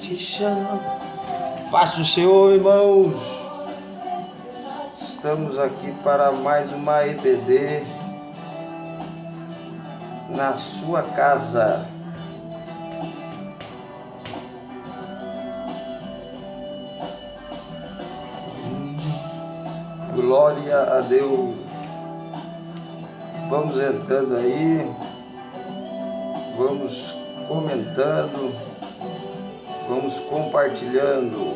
te chamo. Paz do Senhor, irmãos. Estamos aqui para mais uma EBD na sua casa. Glória a Deus. Vamos entrando aí, vamos comentando, vamos compartilhando.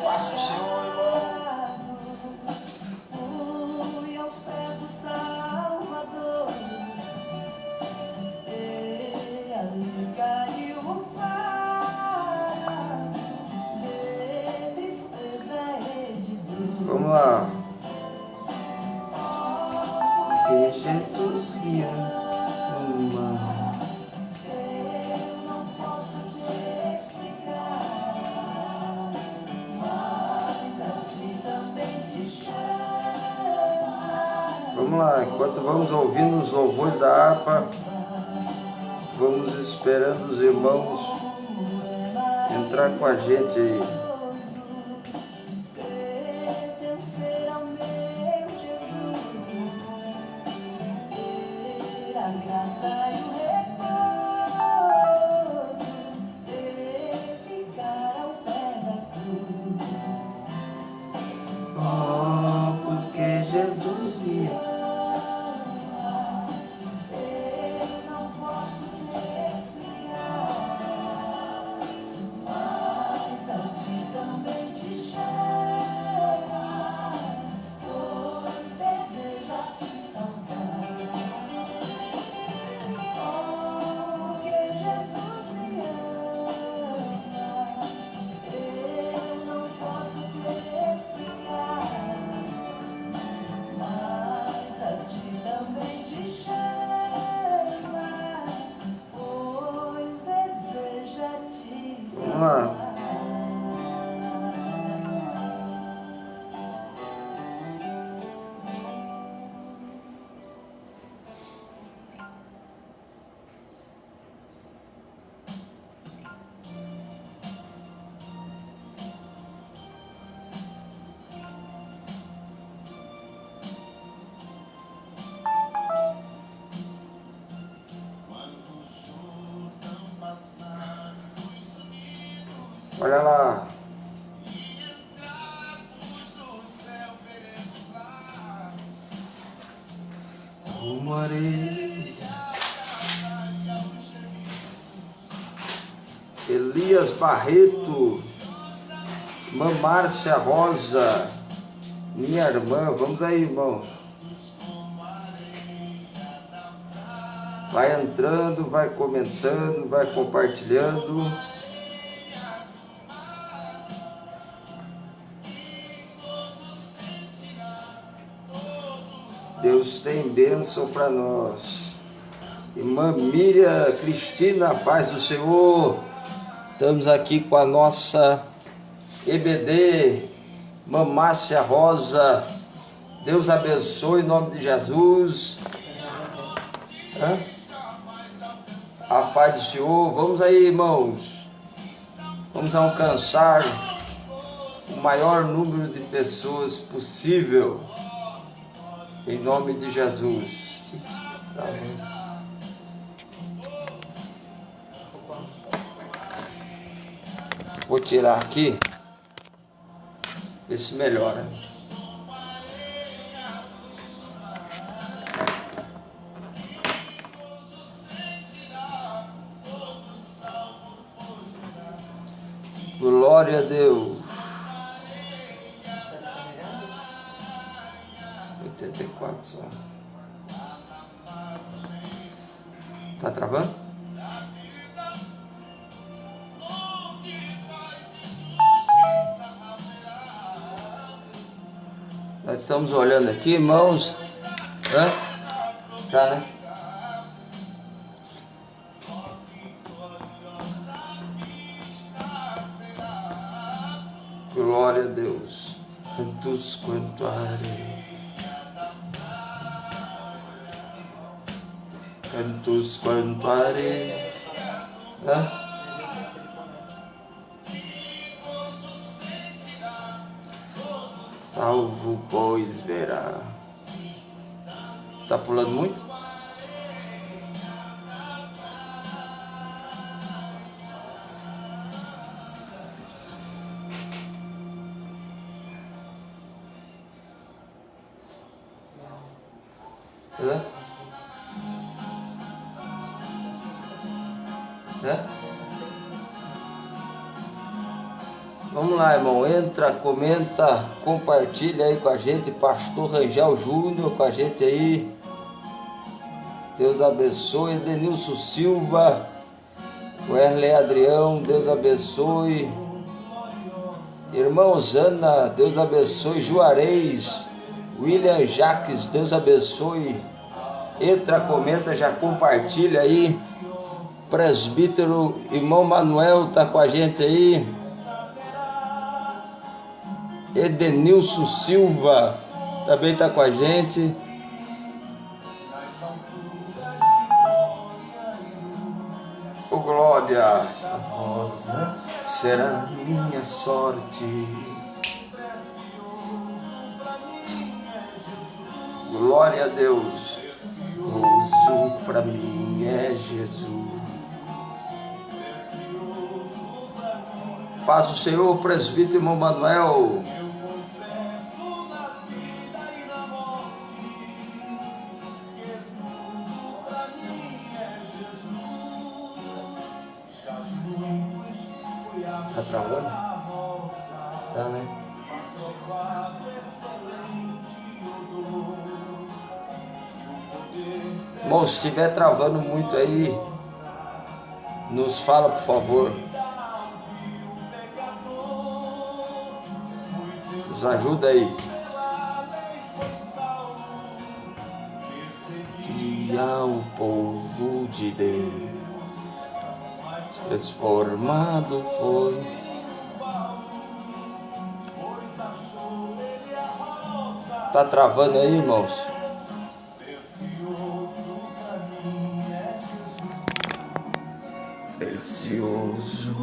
Paz do Senhor, irmão. Fui aos pés do Salvador, e ali caiu o fardo de tristeza e de dor. Vamos lá. Que Jesus me ama. Eu não posso te explicar, mas a ti também te chama. Vamos lá, enquanto vamos ouvindo os louvores da harpa, vamos esperando os irmãos entrar com a gente aí. Pertencer ao meu Jesus, ter a graça e o repouso, ter ficar ao pé da cruz. Oh, porque Jesus me ama. Eu não posso te explicar, mas a ti também te chama, pois deseja te salvar. Oh, que Jesus me ama, eu não posso te explicar, mas a ti também te chama, pois deseja te Vamos lá. salvar. Olha lá. Como areia. Elias Barreto, irmã Márcia Rosa, minha irmã. Vamos aí, irmãos. Vai entrando, vai comentando, vai compartilhando. Deus tem bênção para nós. Irmã Miriam Cristina, paz do Senhor. Estamos aqui com a nossa EBD, irmã Márcia Rosa. Deus abençoe em nome de Jesus. A paz do Senhor. Vamos aí, irmãos. Vamos alcançar o maior número de pessoas possível. Em nome de Jesus. Vou tirar aqui. Ver se melhora. Glória a Deus. 84 só. Tá travando? Nós estamos olhando aqui, irmãos. Tá, né? Glória a Deus. tantos quanto a areia, tantos quanto a areia. Salvo, pois verá. Tá pulando muito? Vamos lá, irmão, entra, comenta, compartilha aí com a gente, Pastor Rangel Júnior com a gente aí. Deus abençoe. Denilson Silva, Werley Adrião, Deus abençoe. Irmão Zana, Deus abençoe. Juarez, William Jaques, Deus abençoe. Entra, comenta, já compartilha aí. Presbítero, irmão Manuel tá com a gente aí. Edenilson Silva também tá com a gente. Ô glória, essa rosa será minha sorte. Glória a Deus. Gozo pra mim é Jesus. Paz o Senhor, presbítero irmão Manuel. Tá travando? Tá, né? Irmão, se estiver travando muito aí, nos fala, por favor. Nos ajuda aí. Que ao povo de Deus transformado foi. Tá travando aí, irmãos? Precioso.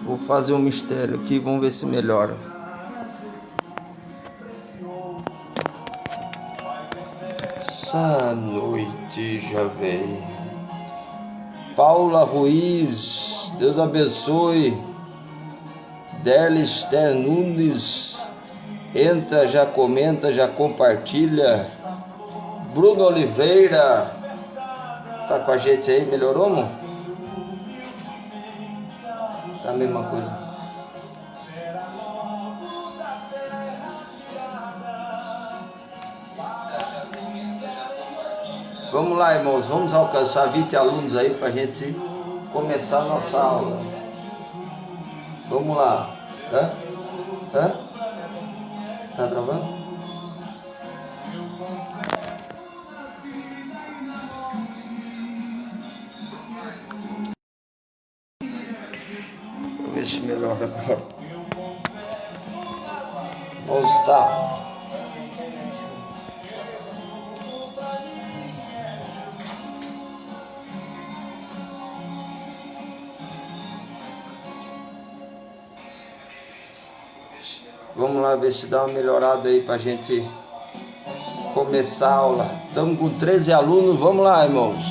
Vou fazer um mistério aqui, vamos ver se melhora. Essa noite já veio. Paula Ruiz, Deus abençoe. Derlister Nunes, entra, já comenta, já compartilha. Bruno Oliveira, tá com a gente aí, melhorou, mano? Tá a mesma coisa. Vamos lá, irmãos, vamos alcançar 20 alunos aí pra gente começar a nossa aula. Vamos lá. Tá travando? Vou ver se melhora agora. Vamos estar. Vamos lá ver se dá uma melhorada aí pra gente começar a aula. Estamos com 13 alunos, vamos lá, irmãos.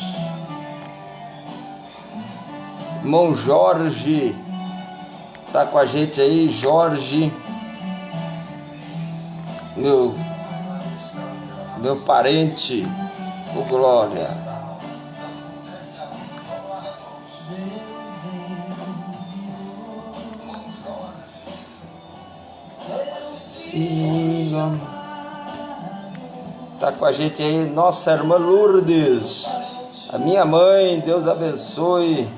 Irmão Jorge, tá com a gente aí, Jorge. Meu parente, ô glória. Filho, tá com a gente aí nossa irmã Lourdes, a minha mãe, Deus abençoe,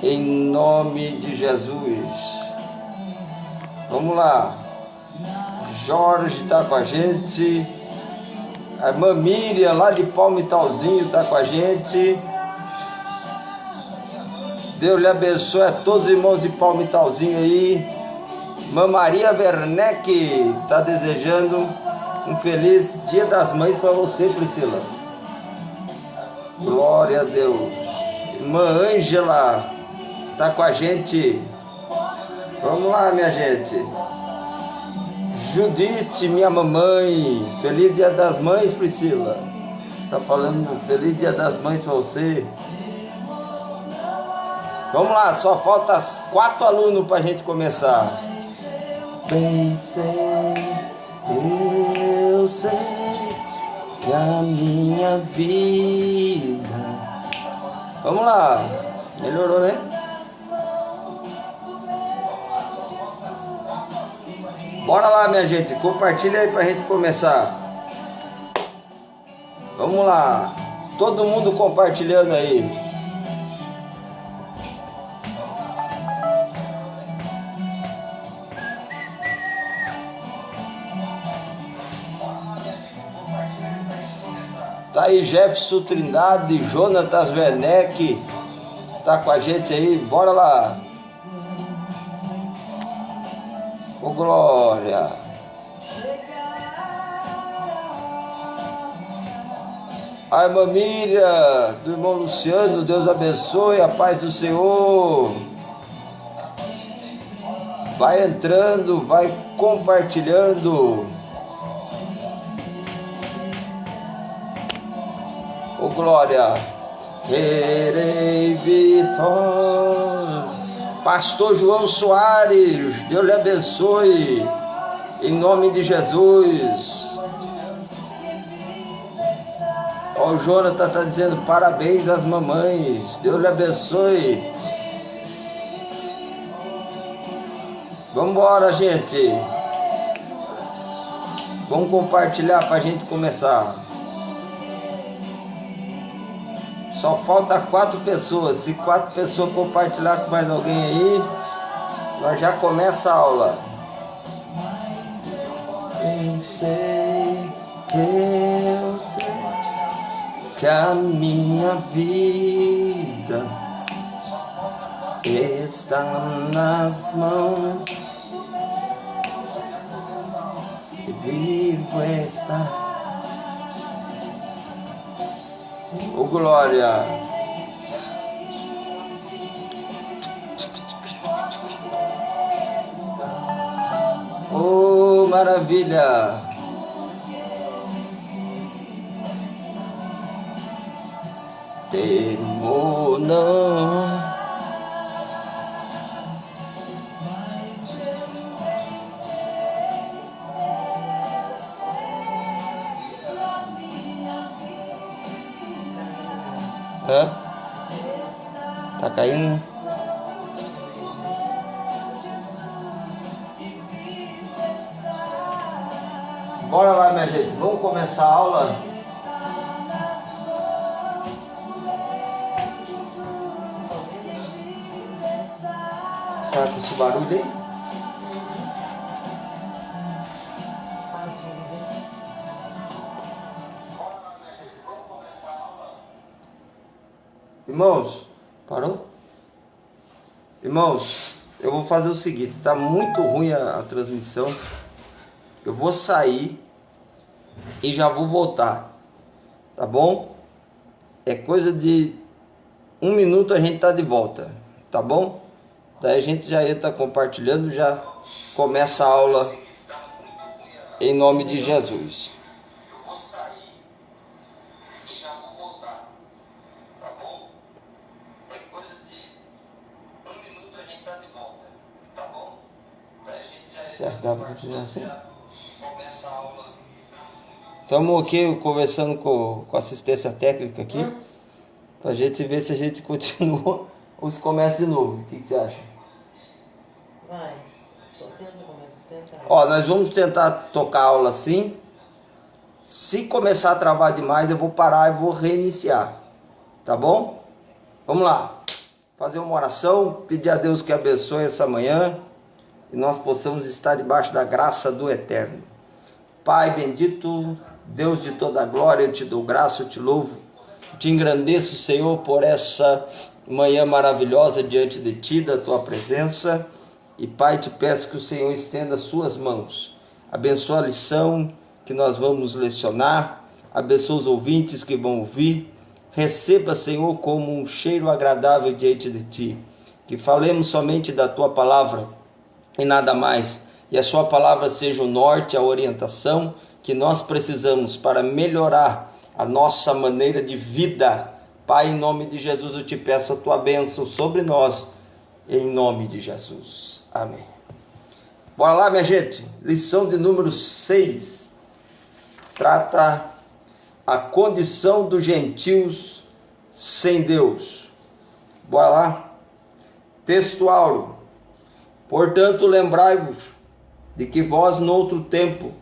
em nome de Jesus. Vamos lá, Jorge tá com a gente, A irmã Miriam, lá de Palmitalzinho, está com a gente. Deus lhe abençoe a todos os irmãos de Palmitalzinho aí. Irmã Maria Werneck está desejando um feliz Dia das Mães para você, Priscila. Glória a Deus. Irmã Ângela está com a gente. Vamos lá, minha gente. Judite, minha mamãe. Feliz Dia das Mães, Priscila. Tá falando feliz Dia das Mães para você. Vamos lá, só falta 4 alunos para a gente começar. Bem sei, eu sei que a minha vida... Vamos lá, melhorou, né? Bora lá, minha gente, compartilha aí pra gente começar. Vamos lá, todo mundo compartilhando aí. Tá aí Jefferson Trindade, Jonatas Werneck, tá com a gente aí, bora lá. Ô glória. A irmã Miriam, do irmão Luciano, Deus abençoe, a paz do Senhor. Vai entrando, vai compartilhando. Ô glória. Terei vitória. Pastor João Soares, Deus lhe abençoe, em nome de Jesus. Ó, o Jonathan está dizendo parabéns às mamães, Deus lhe abençoe. Vamos embora, gente. Vamos compartilhar para a gente começar. Só falta 4 pessoas. Se 4 pessoas compartilhar com mais alguém aí, nós já começa a aula. Pensei que eu sei que a minha vida está nas mãos. Vivo está. Ô glória. Ô maravilha. Temor não. Hã? Tá caindo, né? Bora lá, minha gente. Vamos começar a aula. Tá com esse barulho aí? Irmãos, parou? Irmãos, eu vou fazer o seguinte, tá muito ruim a transmissão. Eu vou sair e já vou voltar, tá bom? É coisa de 1 minuto a gente tá de volta, tá bom? Daí a gente já entra compartilhando, já começa a aula em nome de Jesus. Certo, dá para continuar assim? Estamos aqui conversando com assistência técnica aqui, para a gente ver se a gente continua ou se começa de novo. O que você acha? Vai, tenta. Ó, nós vamos tentar tocar a aula assim. Se começar a travar demais, eu vou parar e vou reiniciar. Tá bom? Vamos lá. Fazer uma oração, pedir a Deus que abençoe essa manhã e nós possamos estar debaixo da graça do Eterno. Pai bendito, Deus de toda a glória, eu te dou graça, eu te louvo, te engrandeço, Senhor, por essa manhã maravilhosa diante de ti, da tua presença. E Pai, te peço que o Senhor estenda as suas mãos, abençoa a lição que nós vamos lecionar, abençoa os ouvintes que vão ouvir, receba, Senhor, como um cheiro agradável diante de ti, que falemos somente da tua palavra e nada mais, e a sua palavra seja o norte, a orientação que nós precisamos para melhorar a nossa maneira de vida. Pai, em nome de Jesus, eu te peço a tua bênção sobre nós, em nome de Jesus. Amém. Bora lá, minha gente. Lição de número 6. Trata a condição dos gentios sem Deus. Bora lá. Texto áureo. Portanto, lembrai-vos de que vós, noutro tempo,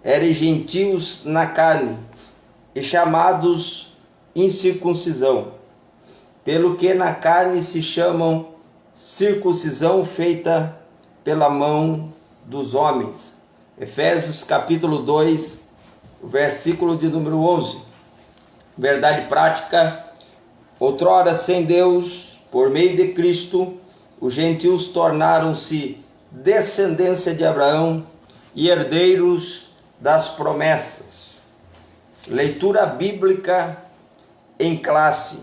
eres gentios na carne e chamados incircuncisão, pelo que na carne se chamam circuncisão feita pela mão dos homens. Efésios capítulo 2, versículo de número 11. Verdade prática: outrora sem Deus, por meio de Cristo, os gentios tornaram-se descendência de Abraão e herdeiros das promessas. Leitura bíblica em classe.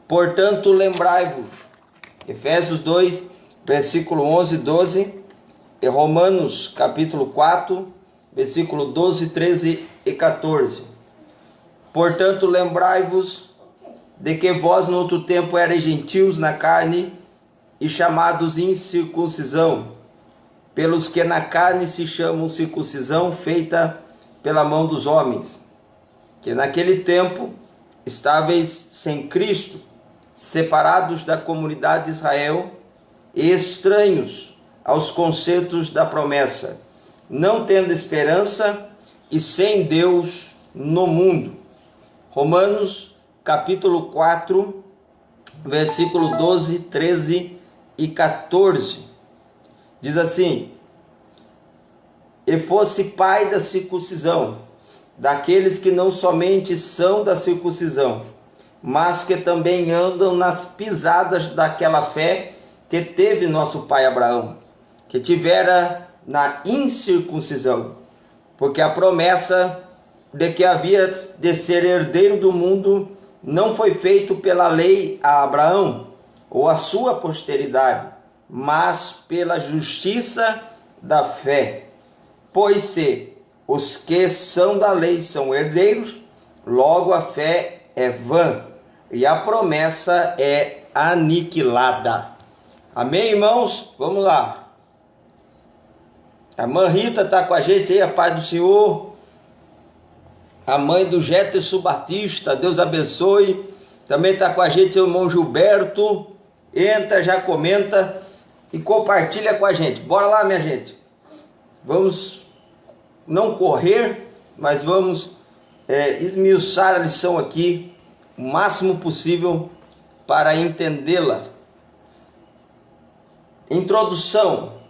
Portanto, lembrai-vos. Efésios 2, versículo 11 e 12. E Romanos, capítulo 4, versículo 12, 13 e 14. Portanto, lembrai-vos de que vós no outro tempo erais gentios na carne e chamados incircuncisão, pelos que na carne se chamam circuncisão feita pela mão dos homens, que naquele tempo estáveis sem Cristo, separados da comunidade de Israel e estranhos aos conceitos da promessa, não tendo esperança e sem Deus no mundo. Romanos capítulo 4, versículo 12, 13 e 14. Diz assim: e fosse pai da circuncisão, daqueles que não somente são da circuncisão, mas que também andam nas pisadas daquela fé que teve nosso pai Abraão, que tivera na incircuncisão, porque a promessa de que havia de ser herdeiro do mundo não foi feito pela lei a Abraão ou a sua posteridade, mas pela justiça da fé. Pois se os que são da lei são herdeiros, logo a fé é vã e a promessa é aniquilada. Amém, irmãos? Vamos lá. A irmã Rita está com a gente aí, a paz do Senhor. A mãe do Jefferson Batista, Deus abençoe. Também está com a gente o irmão Gilberto. Entra, já comenta e compartilha com a gente. Bora lá, minha gente. Vamos não correr, mas vamos esmiuçar a lição aqui o máximo possível para entendê-la. Introdução.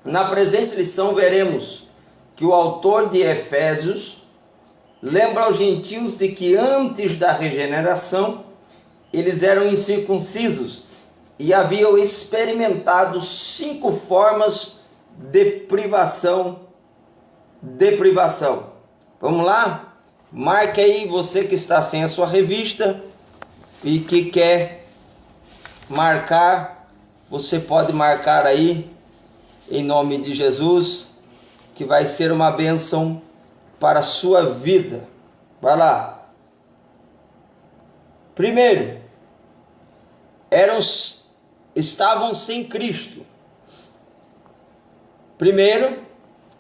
Na presente lição veremos que o autor de Efésios lembra aos gentios de que antes da regeneração eles eram incircuncisos e haviam experimentado 5 formas de privação. Vamos lá? Marque aí, você que está sem a sua revista e que quer marcar, você pode marcar aí, em nome de Jesus, que vai ser uma bênção para a sua vida. Vai lá. Primeiro, estavam sem Cristo. Primeiro,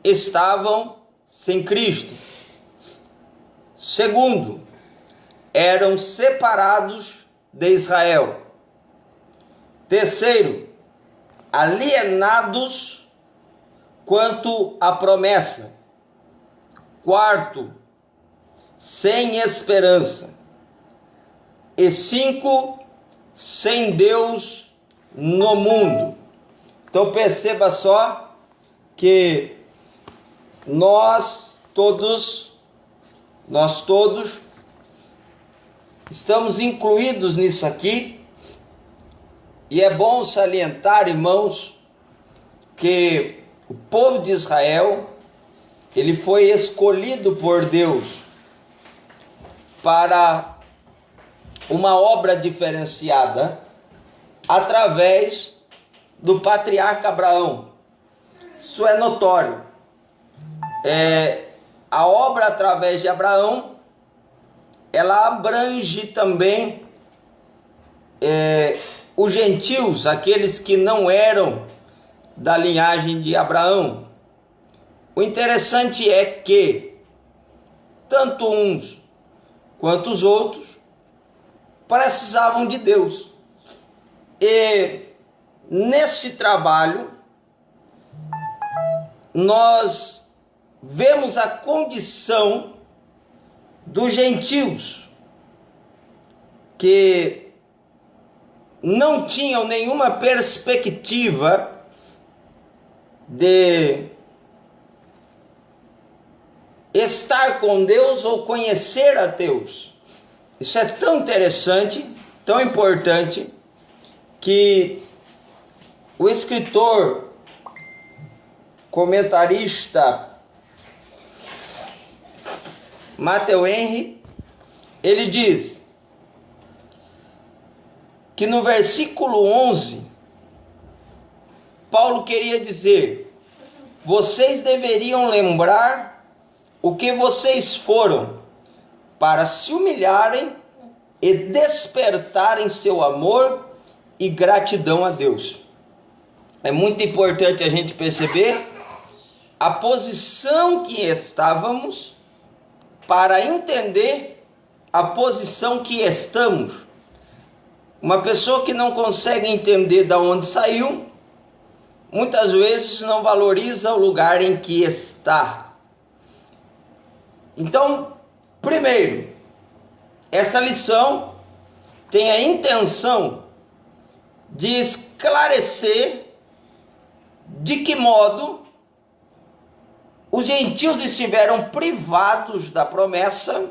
estavam sem Cristo. Segundo, eram separados de Israel. Terceiro, alienados quanto à promessa. Quarto, sem esperança. E 5, sem Deus no mundo. Então perceba só que nós todos nós todos estamos incluídos nisso aqui, e é bom salientar, irmãos, que o povo de Israel, ele foi escolhido por Deus para uma obra diferenciada através do patriarca Abraão. Isso é notório. A obra através de Abraão, ela abrange também os gentios, aqueles que não eram da linhagem de Abraão. O interessante é que tanto uns quanto os outros precisavam de Deus. E nesse trabalho nós vemos a condição dos gentios, que não tinham nenhuma perspectiva de estar com Deus ou conhecer a Deus. Isso é tão interessante, tão importante, que o escritor, comentarista Matthew Henry, ele diz que no versículo 11, Paulo queria dizer: vocês deveriam lembrar o que vocês foram, para se humilharem e despertarem seu amor e gratidão a Deus. É muito importante a gente perceber a posição que estávamos para entender a posição que estamos. Uma pessoa que não consegue entender de onde saiu, muitas vezes não valoriza o lugar em que está. Então, primeiro, essa lição tem a intenção de esclarecer de que modo os gentios estiveram privados da promessa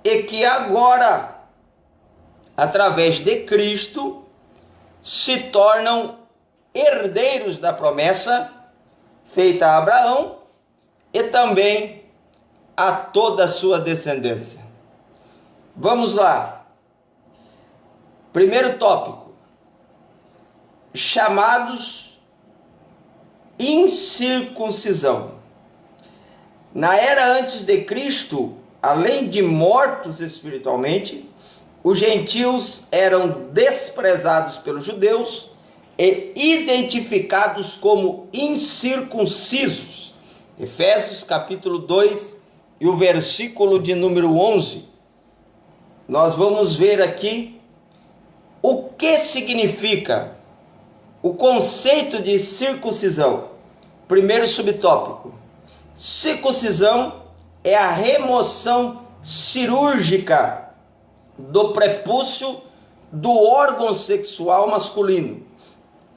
e que agora, através de Cristo, se tornam herdeiros da promessa feita a Abraão e também a toda a sua descendência. Vamos lá. Primeiro tópico: chamados incircuncisão. Na era antes de Cristo, além de mortos espiritualmente, os gentios eram desprezados pelos judeus e identificados como incircuncisos. Efésios capítulo 2 e o versículo de número 11. Nós vamos ver aqui o que significa o conceito de circuncisão. Primeiro subtópico: circuncisão é a remoção cirúrgica do prepúcio do órgão sexual masculino.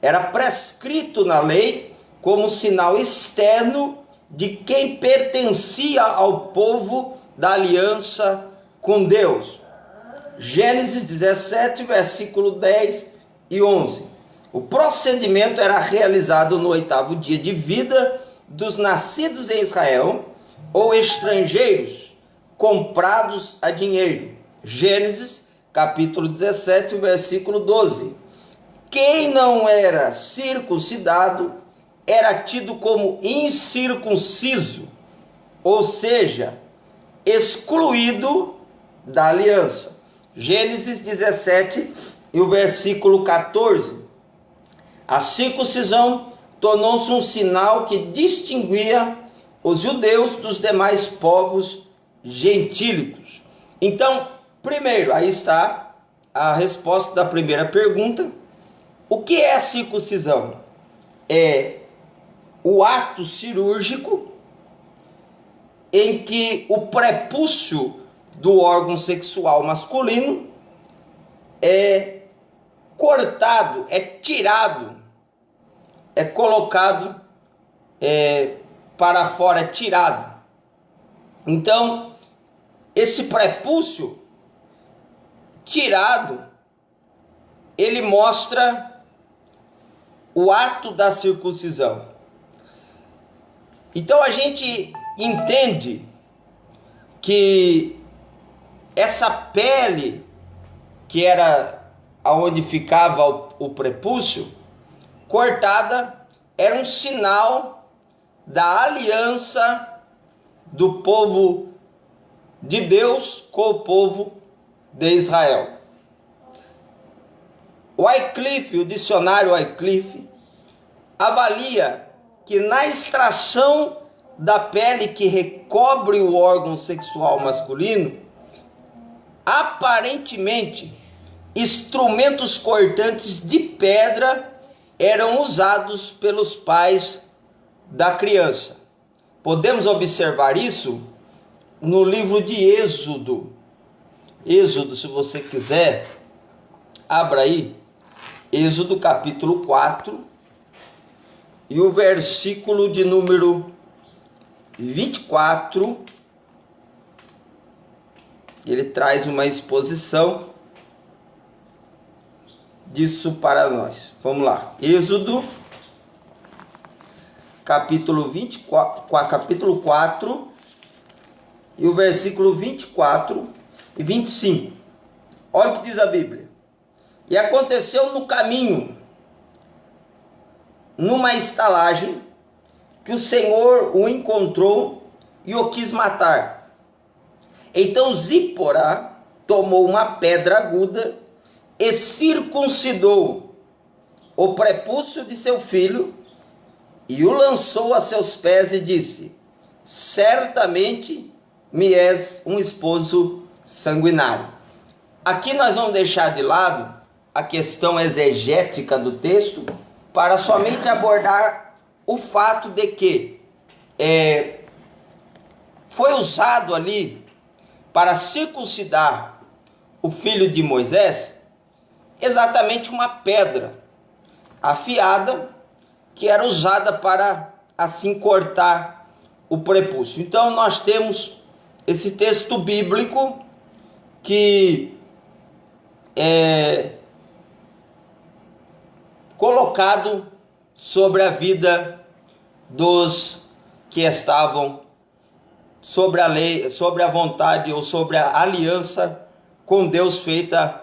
Era prescrito na lei como sinal externo de quem pertencia ao povo da aliança com Deus. Gênesis 17, versículo 10 e 11. O procedimento era realizado no 8º dia de vida dos nascidos em Israel ou estrangeiros comprados a dinheiro. Gênesis capítulo 17, versículo 12. Quem não era circuncidado era tido como incircunciso, ou seja, excluído da aliança. Gênesis 17 e o versículo 14. A circuncisão tornou-se um sinal que distinguia os judeus dos demais povos gentílicos. Então, primeiro, aí está a resposta da primeira pergunta. O que é a circuncisão? É o ato cirúrgico em que o prepúcio do órgão sexual masculino é cortado, é tirado, é colocado para fora, é tirado. Então, esse prepúcio tirado, ele mostra o ato da circuncisão. Então a gente entende que essa pele, que era aonde ficava o prepúcio, cortada, era um sinal da aliança do povo de Deus com o povo de Israel. O Wycliffe, o dicionário Wycliffe, avalia que na extração da pele que recobre o órgão sexual masculino, aparentemente, instrumentos cortantes de pedra eram usados pelos pais da criança. Podemos observar isso no livro de Êxodo. Êxodo, se você quiser, abra aí, Êxodo capítulo 4, e o versículo de número 24, ele traz uma exposição disso para nós. Vamos lá, Êxodo capítulo 4, e o versículo 24 e 25. Olha o que diz a Bíblia. E aconteceu no caminho, numa estalagem, que o Senhor o encontrou e o quis matar. Então Zípora tomou uma pedra aguda e circuncidou o prepúcio de seu filho e o lançou a seus pés e disse: certamente me és um esposo sanguinário. Aqui nós vamos deixar de lado a questão exegética do texto para somente abordar o fato de que foi usado ali para circuncidar o filho de Moisés exatamente uma pedra afiada que era usada para assim cortar o prepúcio. Então nós temos esse texto bíblico que é colocado sobre a vida dos que estavam sobre a lei, sobre a vontade ou sobre a aliança com Deus feita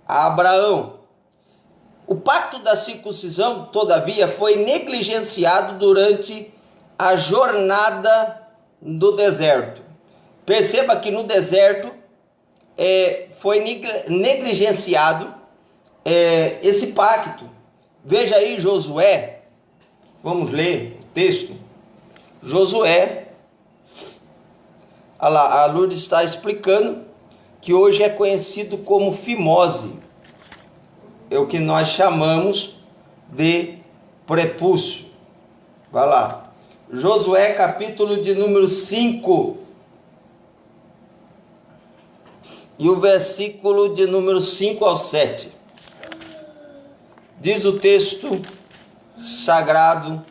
a Abraão. O pacto da circuncisão, todavia, foi negligenciado durante a jornada do deserto. Perceba que no deserto foi negligenciado esse pacto. Veja aí Josué, vamos ler o texto. Josué, olha lá, a Lourdes está explicando que hoje é conhecido como fimose, é o que nós chamamos de prepúcio. Vai lá, Josué capítulo de número 5, e o versículo de número 5 ao 7. Diz o texto sagrado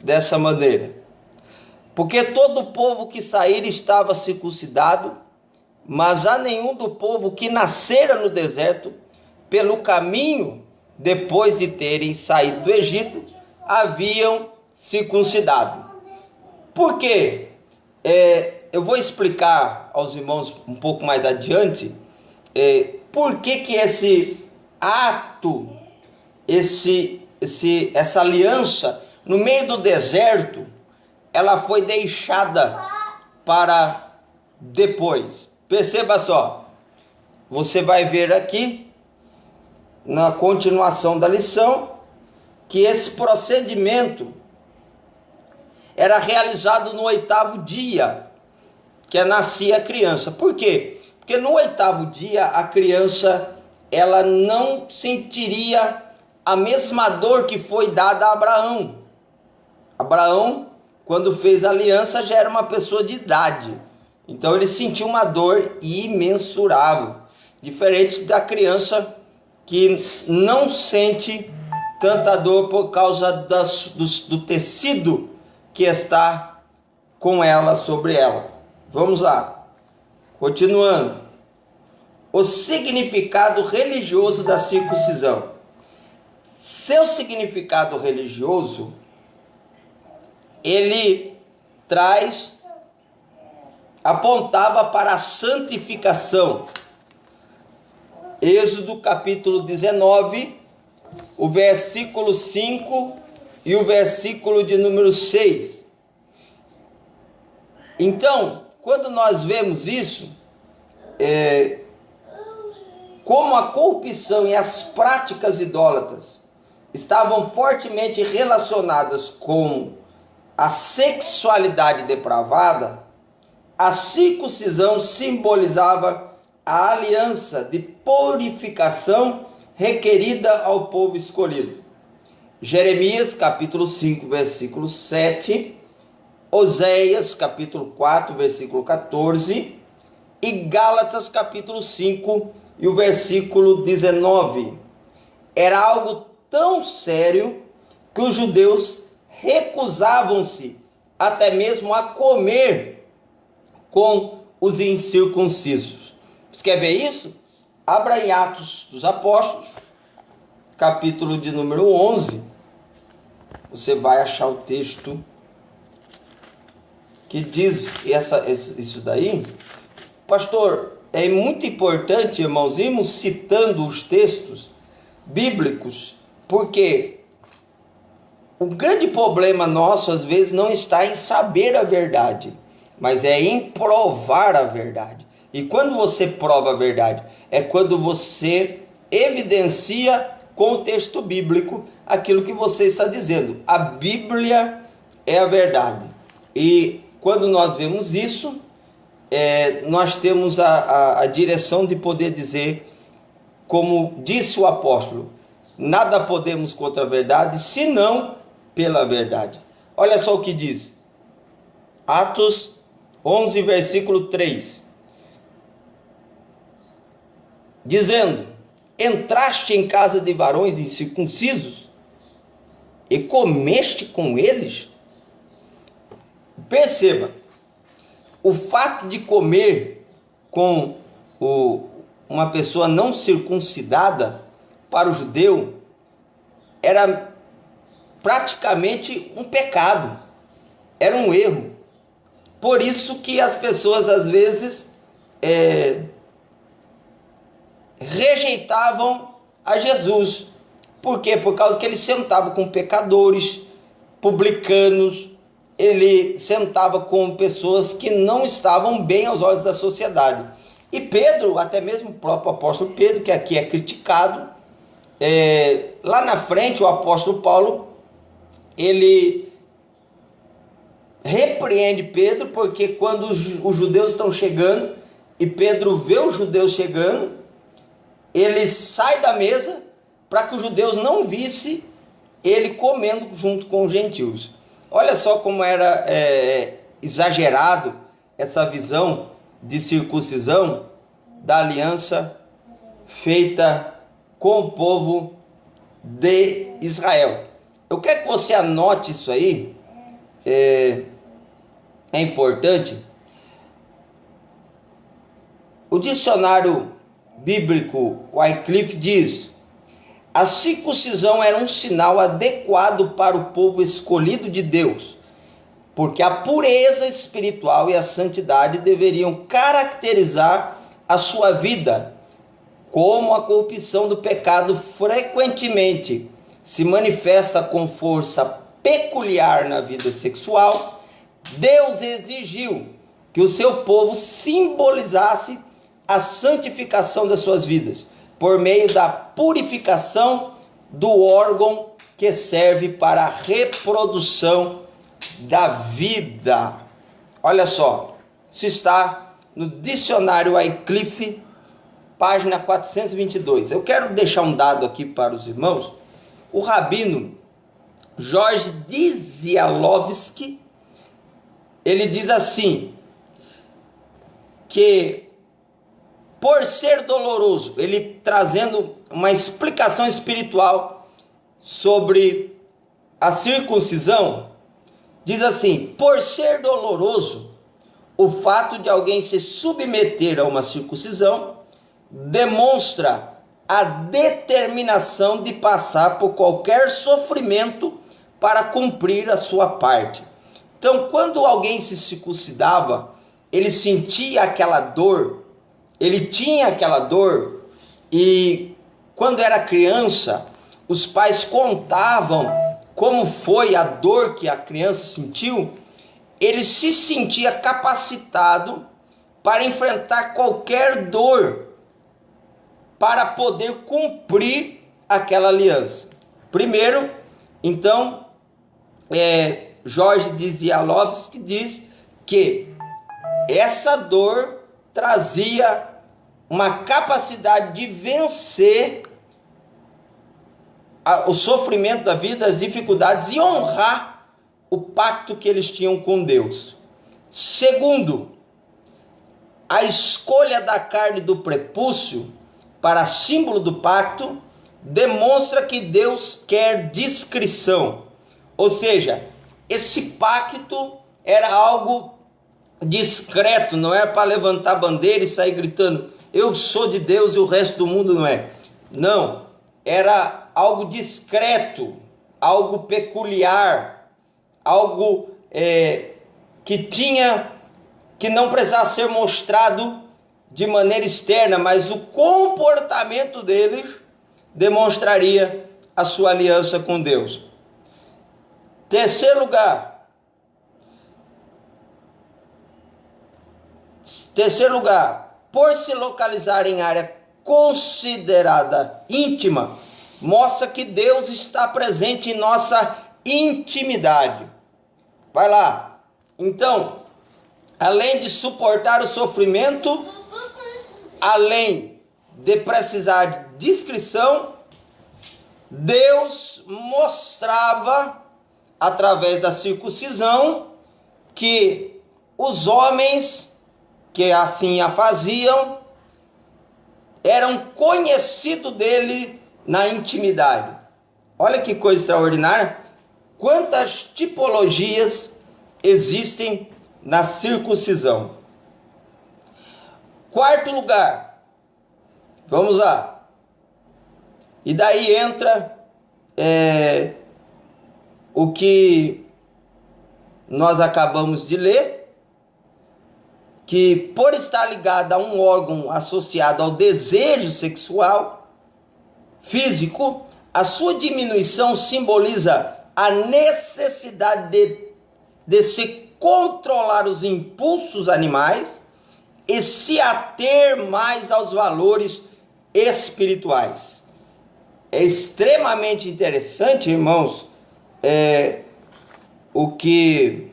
dessa maneira: porque todo o povo que saíra estava circuncidado, mas a nenhum do povo que nascera no deserto, pelo caminho, depois de terem saído do Egito, haviam circuncidado. Por quê? Eu vou explicar aos irmãos um pouco mais adiante por que esse ato, essa aliança no meio do deserto, ela foi deixada para depois. Perceba só, você vai ver aqui na continuação da lição que esse procedimento era realizado no 8º dia que nascia a criança. Por quê? Porque no 8º dia a criança ela não sentiria a mesma dor que foi dada a Abraão. Abraão, quando fez a aliança, já era uma pessoa de idade. Então ele sentiu uma dor imensurável, diferente da criança que não sente tanta dor por causa do tecido que está com ela, sobre ela. Vamos lá. Continuando. O significado religioso da circuncisão. Seu significado religioso, ele apontava para a santificação. Êxodo capítulo 19, o versículo 5 e o versículo de número 6. Então, quando nós vemos isso, como a corrupção e as práticas idólatras estavam fortemente relacionadas com a sexualidade depravada, a circuncisão simbolizava a aliança de purificação requerida ao povo escolhido. Jeremias capítulo 5, versículo 7, Oséias capítulo 4, versículo 14 e Gálatas capítulo 5 e o versículo 19. Era algo tão sério que os judeus recusavam-se até mesmo a comer com os incircuncisos. Você quer ver isso? Abra em Atos dos Apóstolos, capítulo de número 11. Você vai achar o texto que diz isso daí. Pastor, é muito importante, irmãos, irmos citando os textos bíblicos, porque o grande problema nosso, às vezes, não está em saber a verdade, mas é em provar a verdade. E quando você prova a verdade, é quando você evidencia com o texto bíblico aquilo que você está dizendo. A Bíblia é a verdade. E quando nós vemos isso, nós temos a direção de poder dizer, como disse o apóstolo, nada podemos contra a verdade, senão pela verdade. Olha só o que diz. Atos 11, versículo 3. Dizendo: entraste em casa de varões incircuncisos e comeste com eles? Perceba, o fato de comer com uma pessoa não circuncidada, para o judeu, era praticamente um pecado, era um erro. Por isso que as pessoas às vezes rejeitavam a Jesus. Por quê? Por causa que ele sentava com pecadores, publicanos, ele sentava com pessoas que não estavam bem aos olhos da sociedade. E Pedro, até mesmo o próprio apóstolo Pedro, que aqui é criticado, lá na frente o apóstolo Paulo, ele repreende Pedro, porque quando os judeus estão chegando, e Pedro vê os judeus chegando, ele sai da mesa para que os judeus não vissem ele comendo junto com os gentios. Olha só como era exagerado essa visão de circuncisão da aliança feita com o povo de Israel. Eu quero que você anote isso aí, é importante. O dicionário bíblico Wycliffe diz: a circuncisão era um sinal adequado para o povo escolhido de Deus, porque a pureza espiritual e a santidade deveriam caracterizar a sua vida. Como a corrupção do pecado frequentemente se manifesta com força peculiar na vida sexual, Deus exigiu que o seu povo simbolizasse a santificação das suas vidas, por meio da purificação do órgão que serve para a reprodução da vida. Olha só, isso está no dicionário Wycliffe, página 422. Eu quero deixar um dado aqui para os irmãos. O rabino Jorge Dzialovski, ele diz assim, que por ser doloroso, ele trazendo uma explicação espiritual sobre a circuncisão, diz assim: por ser doloroso, o fato de alguém se submeter a uma circuncisão demonstra a determinação de passar por qualquer sofrimento para cumprir a sua parte. Então, quando alguém se circuncidava, ele sentia aquela dor, ele tinha aquela dor, e quando era criança, os pais contavam como foi a dor que a criança sentiu. Ele se sentia capacitado para enfrentar qualquer dor, para poder cumprir aquela aliança. Primeiro, então, Jorge Dzialovski diz que essa dor trazia uma capacidade de vencer o sofrimento da vida, as dificuldades, e honrar o pacto que eles tinham com Deus. Segundo, a escolha da carne do prepúcio para símbolo do pacto demonstra que Deus quer discrição. Ou seja, esse pacto era algo discreto, não era para levantar bandeira e sair gritando: eu sou de Deus e o resto do mundo não é. Não, era algo discreto, algo peculiar, algo que não precisava ser mostrado de maneira externa, mas o comportamento deles demonstraria a sua aliança com Deus. Terceiro lugar, por se localizar em área considerada íntima, mostra que Deus está presente em nossa intimidade. Vai lá. Então, além de suportar o sofrimento, além de precisar de discrição, Deus mostrava, através da circuncisão, que os homens que assim a faziam eram conhecidos dele na intimidade. Olha que coisa extraordinária. Quantas tipologias existem na circuncisão. Quarto lugar, vamos lá. E daí entra o que nós acabamos de ler, que por estar ligado a um órgão associado ao desejo sexual físico, a sua diminuição simboliza a necessidade de se controlar os impulsos animais e se ater mais aos valores espirituais. É extremamente interessante, irmãos, o que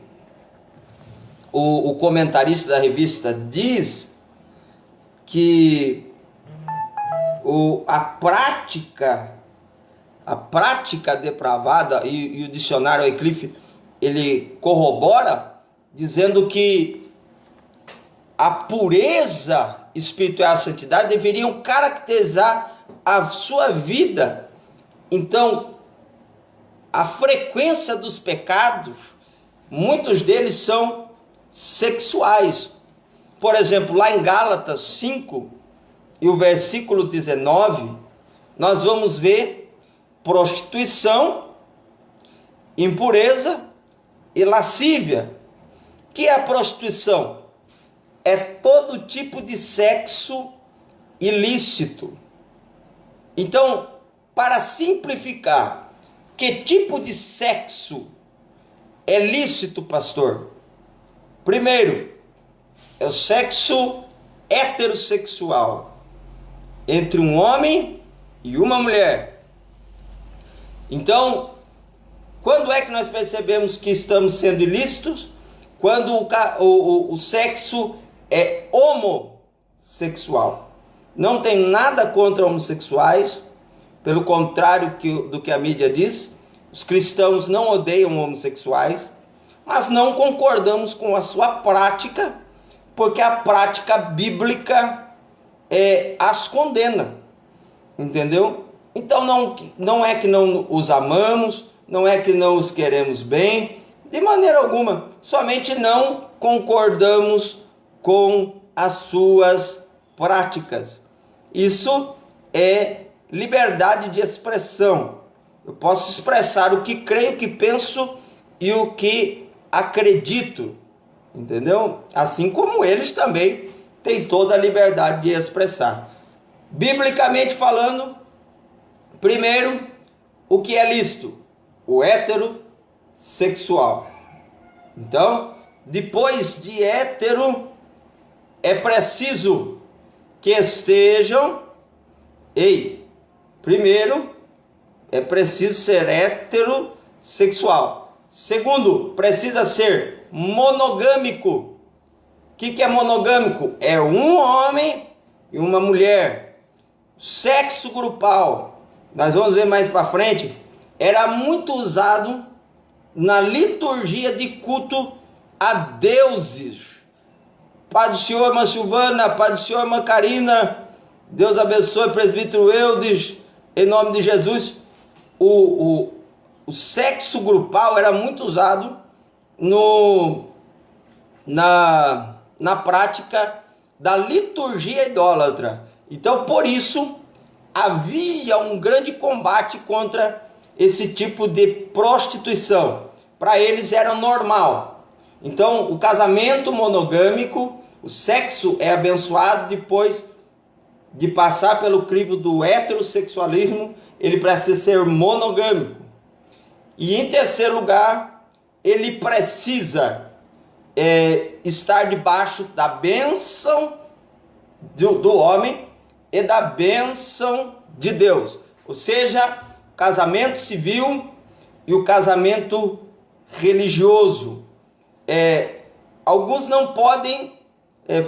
o comentarista da revista diz, que a prática depravada, e o dicionário Wycliffe, ele corrobora, dizendo que a pureza espiritual e a santidade deveriam caracterizar a sua vida. Então, a frequência dos pecados, muitos deles são sexuais. Por exemplo, lá em Gálatas 5 e o versículo 19, nós vamos ver prostituição, impureza e lascívia. O que é a prostituição? É todo tipo de sexo ilícito. Então, para simplificar, que tipo de sexo é lícito, pastor? Primeiro, é o sexo heterossexual entre um homem e uma mulher. Então, quando é que nós percebemos que estamos sendo ilícitos? Quando o sexo é homossexual. Não tem nada contra homossexuais, pelo contrário do que a mídia diz. Os cristãos não odeiam homossexuais, mas não concordamos com a sua prática, porque a prática bíblica as condena, entendeu? Então não é que não os amamos, não é que não os queremos bem, de maneira alguma, somente não concordamos com as suas práticas. Isso é liberdade de expressão. Eu posso expressar o que creio, o que penso e o que acredito, entendeu? Assim como eles também têm toda a liberdade de expressar. Biblicamente falando, primeiro, o que é lícito? O heterossexual. Então, depois de hétero, é preciso que estejam... Primeiro, é preciso ser heterossexual. Segundo, precisa ser monogâmico. O que é monogâmico? É um homem e uma mulher. Sexo grupal, nós vamos ver mais para frente, era muito usado na liturgia de culto a deuses. Pai do Senhor, irmã Silvana, Pai do Senhor, irmã Karina, Deus abençoe, presbítero Eudes, em nome de Jesus. O sexo grupal era muito usado na prática da liturgia idólatra. Então, por isso, havia um grande combate contra esse tipo de prostituição. Para eles era normal. Então, o casamento monogâmico, o sexo é abençoado depois de passar pelo crivo do heterossexualismo, ele precisa ser monogâmico. E em terceiro lugar, ele precisa estar debaixo da bênção do homem e da bênção de Deus. Ou seja, o casamento civil e o casamento religioso. Alguns não podem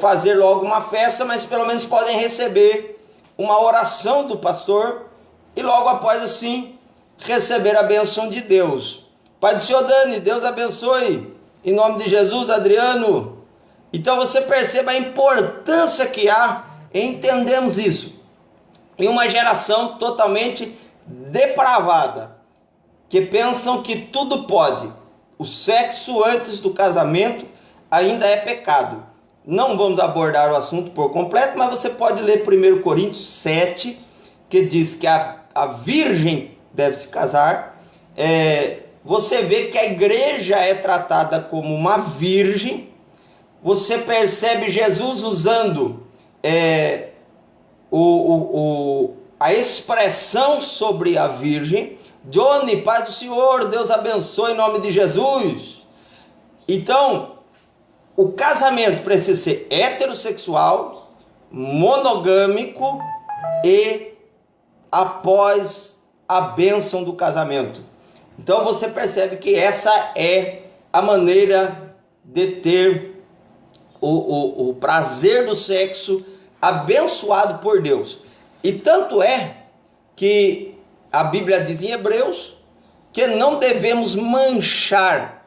fazer logo uma festa, mas pelo menos podem receber uma oração do pastor e logo após assim receber a bênção de Deus. Pai do Senhor Dani, Deus abençoe, em nome de Jesus, Adriano. Então você perceba a importância que há em entendermos isso. Em uma geração totalmente depravada, que pensam que tudo pode. O sexo antes do casamento ainda é pecado. Não vamos abordar o assunto por completo, mas você pode ler 1 Coríntios 7, que diz que a virgem deve se casar. Você vê que a igreja é tratada como uma virgem. Você percebe Jesus usando a expressão sobre a virgem. Johnny, Pai do Senhor, Deus abençoe em nome de Jesus. Então, o casamento precisa ser heterossexual, monogâmico e após a bênção do casamento. Então você percebe que essa é a maneira de ter o prazer do sexo abençoado por Deus. E tanto é que a Bíblia diz em Hebreus que não devemos manchar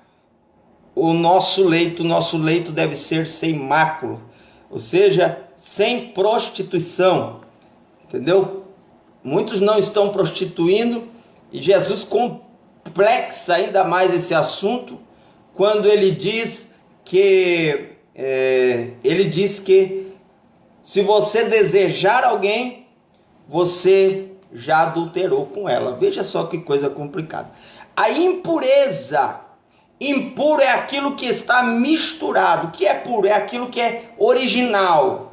o nosso leito deve ser sem mácula, ou seja, sem prostituição, entendeu? Muitos não estão prostituindo e Jesus complexa ainda mais esse assunto quando ele diz que se você desejar alguém, você já adulterou com ela. Veja só que coisa complicada. A impureza. Impuro é aquilo que está misturado. O que é puro? É aquilo que é original.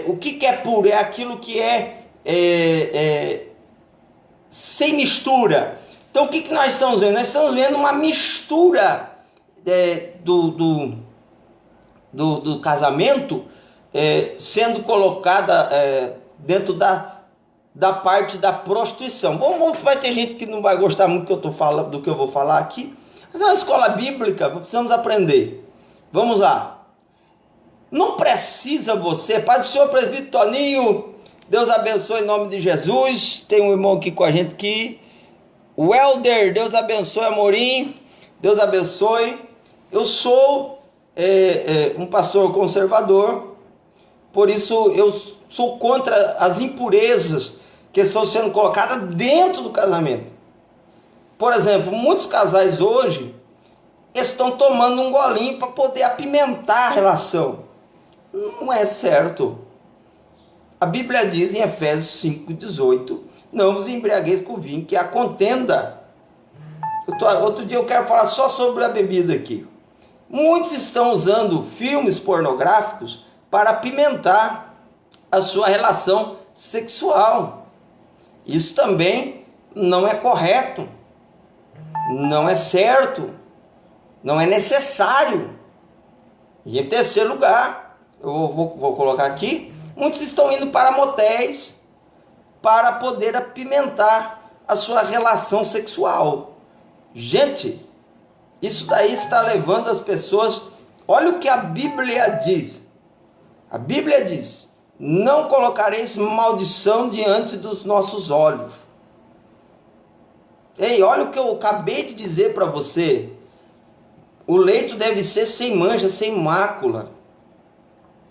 O que é puro? É aquilo que é sem mistura. Então o que nós estamos vendo? Nós estamos vendo uma mistura do casamento sendo colocada dentro da parte da prostituição. Vai ter gente que não vai gostar muito do que eu vou falar aqui. Mas é uma escola bíblica, precisamos aprender. Vamos lá. Não precisa você, Pai do Senhor, presbítero Toninho, Deus abençoe em nome de Jesus. Tem um irmão aqui com a gente aqui. O Helder, Deus abençoe, Amorim, Deus abençoe. Eu sou um pastor conservador, por isso eu sou contra as impurezas que estão sendo colocadas dentro do casamento. Por exemplo, muitos casais hoje estão tomando um golinho para poder apimentar a relação. Não é certo. A Bíblia diz em Efésios 5,18, não vos embriagueis com vinho, que há contenda. Outro dia eu quero falar só sobre a bebida aqui. Muitos estão usando filmes pornográficos para apimentar a sua relação sexual. Isso também não é correto, não é certo, não é necessário. E em terceiro lugar, eu vou colocar aqui, muitos estão indo para motéis para poder apimentar a sua relação sexual. Gente, isso daí está levando as pessoas... Olha o que a Bíblia diz. A Bíblia diz, não colocareis maldição diante dos nossos olhos. Ei, olha o que eu acabei de dizer para você. O leito deve ser sem mancha, sem mácula.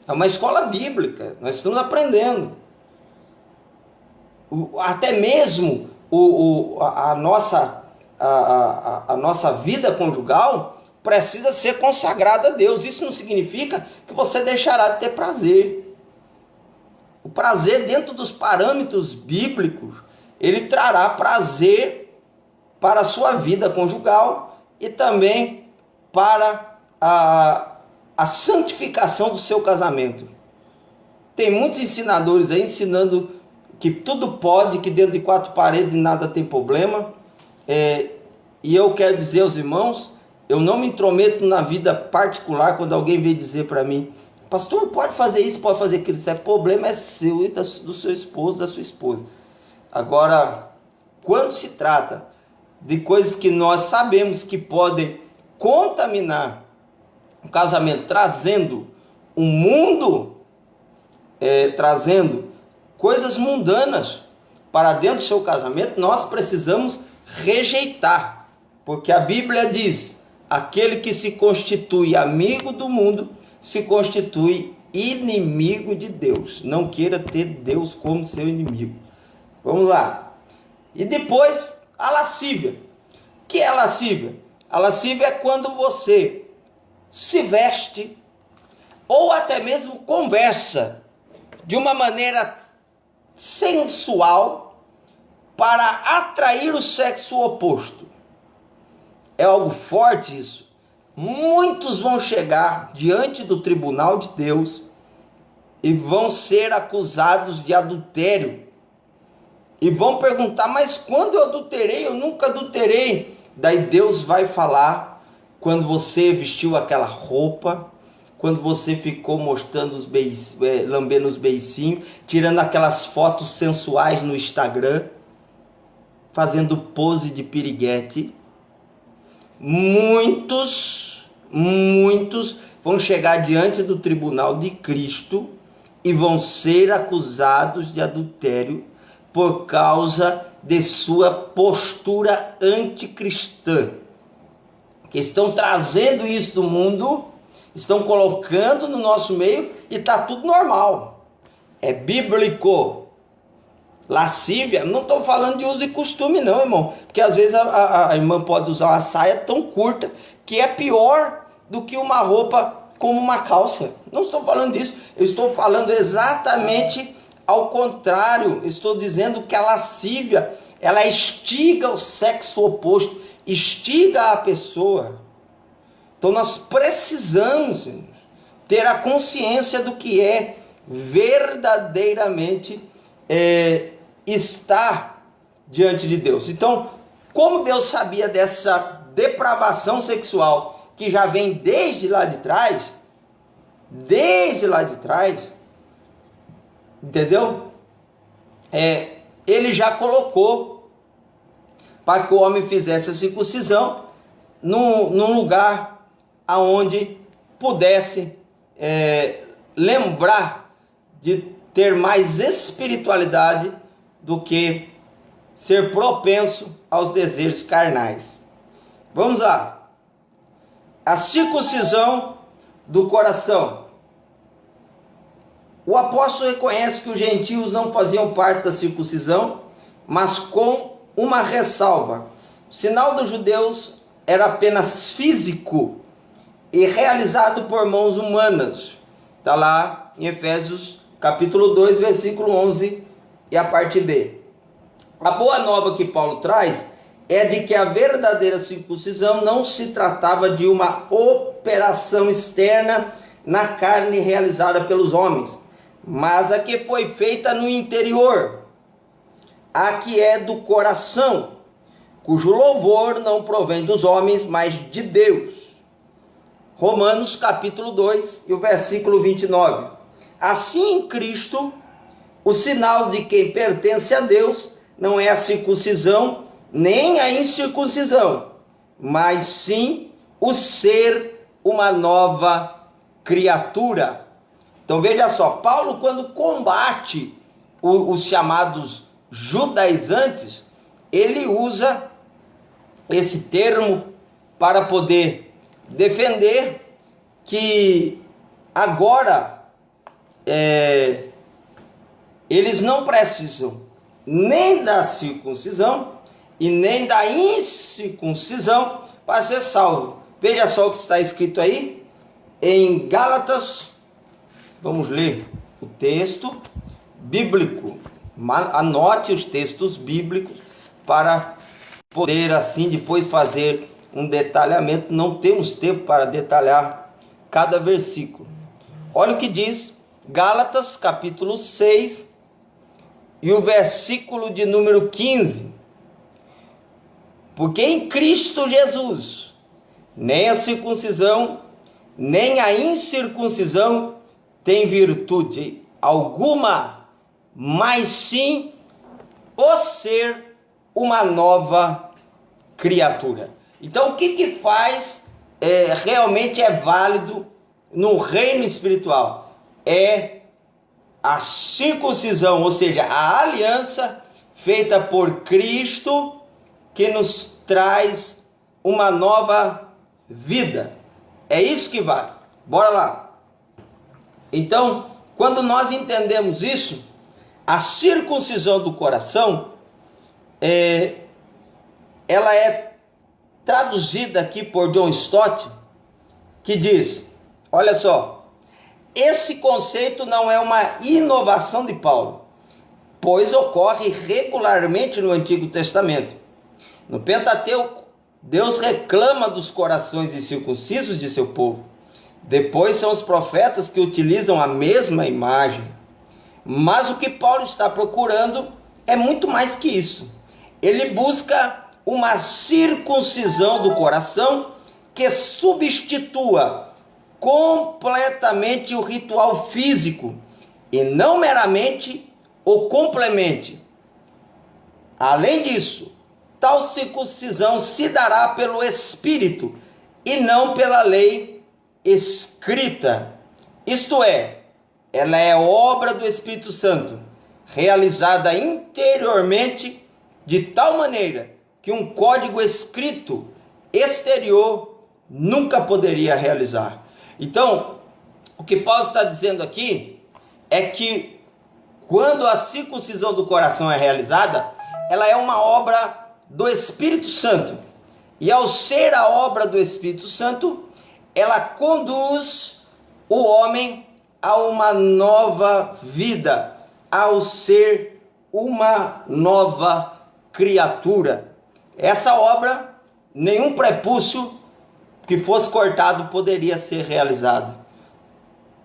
É uma escola bíblica, nós estamos aprendendo. Até mesmo a nossa vida conjugal precisa ser consagrada a Deus. Isso não significa que você deixará de ter prazer. O prazer, dentro dos parâmetros bíblicos, ele trará prazer para a sua vida conjugal e também para a santificação do seu casamento. Tem muitos ensinadores aí ensinando que tudo pode, que dentro de quatro paredes nada tem problema. E eu quero dizer aos irmãos, eu não me intrometo na vida particular quando alguém vem dizer para mim, pastor, pode fazer isso, pode fazer aquilo, isso é problema, é seu e do seu esposo, da sua esposa. Agora, quando se trata de coisas que nós sabemos que podem contaminar o casamento, trazendo um mundo, trazendo coisas mundanas para dentro do seu casamento, nós precisamos rejeitar, porque a Bíblia diz, aquele que se constitui amigo do mundo, se constitui inimigo de Deus. Não queira ter Deus como seu inimigo. Vamos lá. E depois, a lascívia. O que é a lascívia? A lascívia é quando você se veste ou até mesmo conversa de uma maneira sensual para atrair o sexo oposto. É algo forte isso. Muitos vão chegar diante do tribunal de Deus e vão ser acusados de adultério. E vão perguntar, mas quando eu adulterei? Eu nunca adulterei. Daí Deus vai falar, quando você vestiu aquela roupa, quando você ficou mostrando os lambendo os beicinhos, tirando aquelas fotos sensuais no Instagram, fazendo pose de piriguete. Muitos vão chegar diante do tribunal de Cristo e vão ser acusados de adultério por causa de sua postura anticristã. Que estão trazendo isso do mundo, estão colocando no nosso meio e está tudo normal. É bíblico. Lascívia, não estou falando de uso e costume não, irmão, porque às vezes a irmã pode usar uma saia tão curta que é pior do que uma roupa como uma calça. Não estou falando disso, eu estou falando exatamente ao contrário. Estou dizendo que a lascívia, ela instiga o sexo oposto, instiga a pessoa. Então nós precisamos ter a consciência do que é verdadeiramente estar diante de Deus. Então, como Deus sabia dessa depravação sexual que já vem desde lá de trás, entendeu? Ele já colocou para que o homem fizesse a circuncisão num lugar aonde pudesse lembrar de ter mais espiritualidade do que ser propenso aos desejos carnais. Vamos lá. A circuncisão do coração. O apóstolo reconhece que os gentios não faziam parte da circuncisão, mas com uma ressalva. O sinal dos judeus era apenas físico e realizado por mãos humanas. Está lá em Efésios capítulo 2, versículo 11 e a parte B. A boa nova que Paulo traz é de que a verdadeira circuncisão não se tratava de uma operação externa na carne realizada pelos homens, mas a que foi feita no interior, a que é do coração, cujo louvor não provém dos homens, mas de Deus. Romanos capítulo 2 e o versículo 29. Assim em Cristo, o sinal de quem pertence a Deus não é a circuncisão nem a incircuncisão, mas sim o ser uma nova criatura. Então veja só, Paulo, quando combate os chamados judaizantes, ele usa esse termo para poder defender que agora eles não precisam nem da circuncisão e nem da incircuncisão para ser salvo. Veja só o que está escrito aí em Gálatas. Vamos ler o texto bíblico. Anote os textos bíblicos para poder assim depois fazer um detalhamento. Não temos tempo para detalhar cada versículo. Olha o que diz Gálatas capítulo 6 e o versículo de número 15. Porque em Cristo Jesus, nem a circuncisão, nem a incircuncisão tem virtude alguma, mas sim o ser uma nova criatura. Então o que faz realmente é válido no reino espiritual? É a circuncisão, ou seja, a aliança feita por Cristo, que nos traz uma nova vida. É isso que vale. Bora lá. Então, quando nós entendemos isso, a circuncisão do coração, ela é traduzida aqui por John Stott, que diz, olha só, esse conceito não é uma inovação de Paulo, pois ocorre regularmente no Antigo Testamento. No Pentateuco, Deus reclama dos corações incircuncisos de seu povo. Depois são os profetas que utilizam a mesma imagem. Mas o que Paulo está procurando é muito mais que isso. Ele busca uma circuncisão do coração que substitua completamente o ritual físico e não meramente o complemente. Além disso, tal circuncisão se dará pelo Espírito e não pela lei escrita. Isto é, ela é obra do Espírito Santo, realizada interiormente de tal maneira que um código escrito exterior nunca poderia realizar. Então, o que Paulo está dizendo aqui é que quando a circuncisão do coração é realizada, ela é uma obra do Espírito Santo. E ao ser a obra do Espírito Santo, ela conduz o homem a uma nova vida, ao ser uma nova criatura. Essa obra, nenhum prepúcio que fosse cortado poderia ser realizado.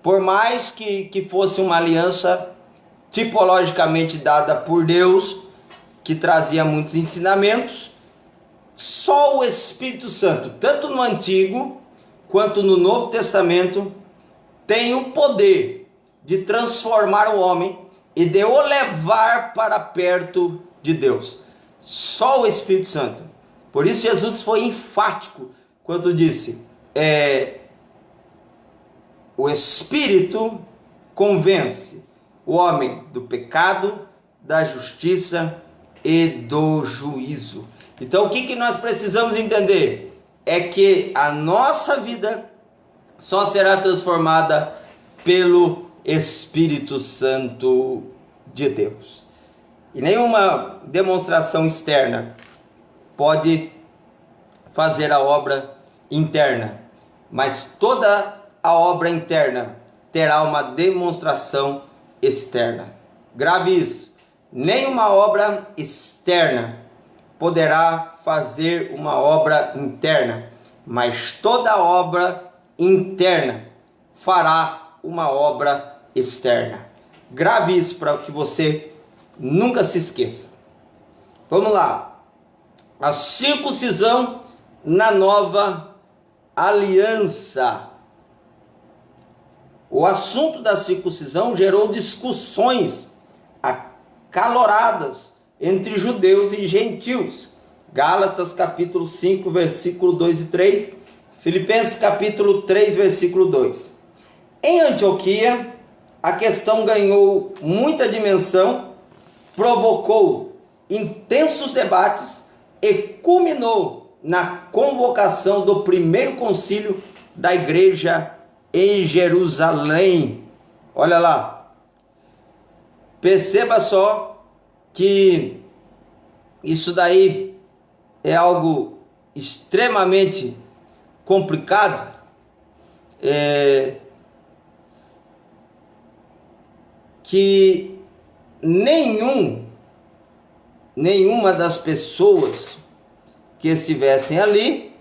Por mais que fosse uma aliança tipologicamente dada por Deus, que trazia muitos ensinamentos, só o Espírito Santo, tanto no Antigo quanto no Novo Testamento, tem o poder de transformar o homem e de o levar para perto de Deus. Só o Espírito Santo. Por isso Jesus foi enfático quando disse, o Espírito convence o homem do pecado, da justiça e do juízo. Então o que nós precisamos entender? É que a nossa vida só será transformada pelo Espírito Santo de Deus. E nenhuma demonstração externa pode fazer a obra interna, mas toda a obra interna terá uma demonstração externa. Grave isso. Nenhuma obra externa poderá fazer uma obra interna, mas toda obra interna fará uma obra externa. Grave isso para que você nunca se esqueça. Vamos lá. A circuncisão na nova aliança. O assunto da circuncisão gerou discussões acaloradas entre judeus e gentios. Gálatas capítulo 5, versículo 2 e 3. Filipenses capítulo 3, versículo 2. Em Antioquia, a questão ganhou muita dimensão, provocou intensos debates e culminou na convocação do primeiro concílio da igreja em Jerusalém. Olha lá, perceba só que isso daí é algo extremamente complicado. Que nenhuma das pessoas que estivessem ali,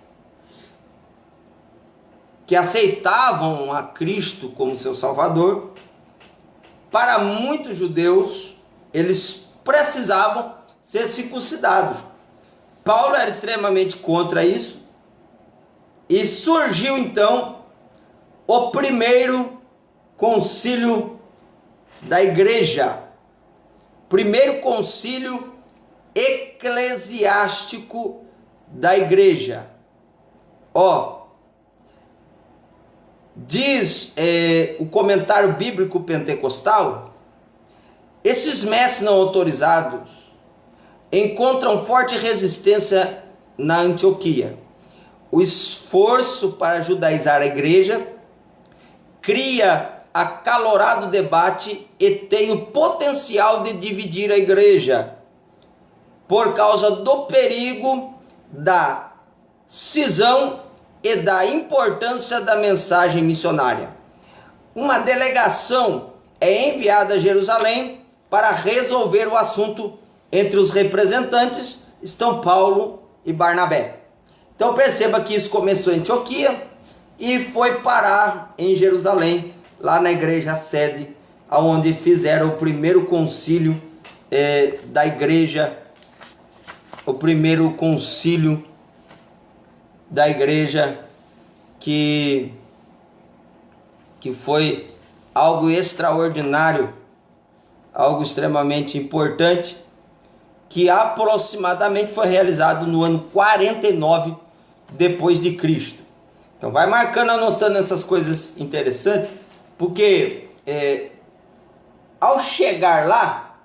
que aceitavam a Cristo como seu Salvador, para muitos judeus, eles precisavam ser circuncidados. Paulo era extremamente contra isso, e surgiu então o primeiro concílio da igreja, primeiro concílio eclesiástico da igreja. Diz o comentário bíblico pentecostal, esses mestres não autorizados encontram forte resistência na Antioquia. O esforço para judaizar a igreja cria acalorado debate e tem o potencial de dividir a igreja, por causa do perigo da cisão e da importância da mensagem missionária. Uma delegação é enviada a Jerusalém para resolver o assunto. Entre os representantes estão Paulo e Barnabé. Então perceba que isso começou em Antioquia e foi parar em Jerusalém, lá na igreja sede, onde fizeram o primeiro concílio da igreja, o primeiro concílio da igreja, que foi algo extraordinário, algo extremamente importante, que aproximadamente foi realizado no ano 49 depois de Cristo. Então vai marcando, anotando essas coisas interessantes, porque ao chegar lá,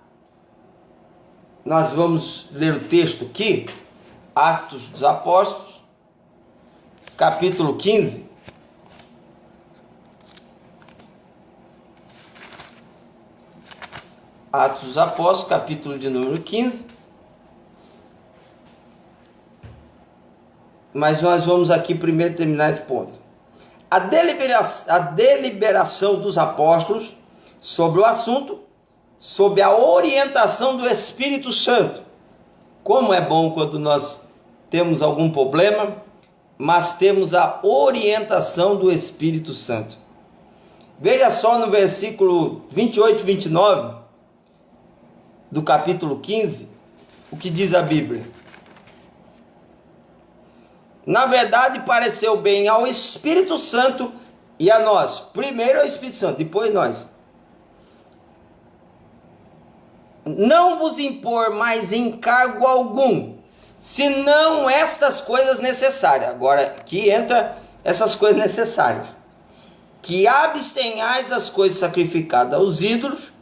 nós vamos ler o texto aqui, Atos dos Apóstolos, capítulo 15. Atos dos Apóstolos, capítulo de número 15. Mas nós vamos aqui primeiro terminar esse ponto. A deliberação dos apóstolos sobre o assunto, sob a orientação do Espírito Santo. Como é bom quando nós temos algum problema, mas temos a orientação do Espírito Santo. Veja só no versículo 28 e 29 do capítulo 15, o que diz a Bíblia. Na verdade, pareceu bem ao Espírito Santo e a nós. Primeiro ao Espírito Santo, depois nós. Não vos impor mais encargo algum, senão estas coisas necessárias. Agora, aqui entra essas coisas necessárias. Que abstenhais das coisas sacrificadas aos ídolos,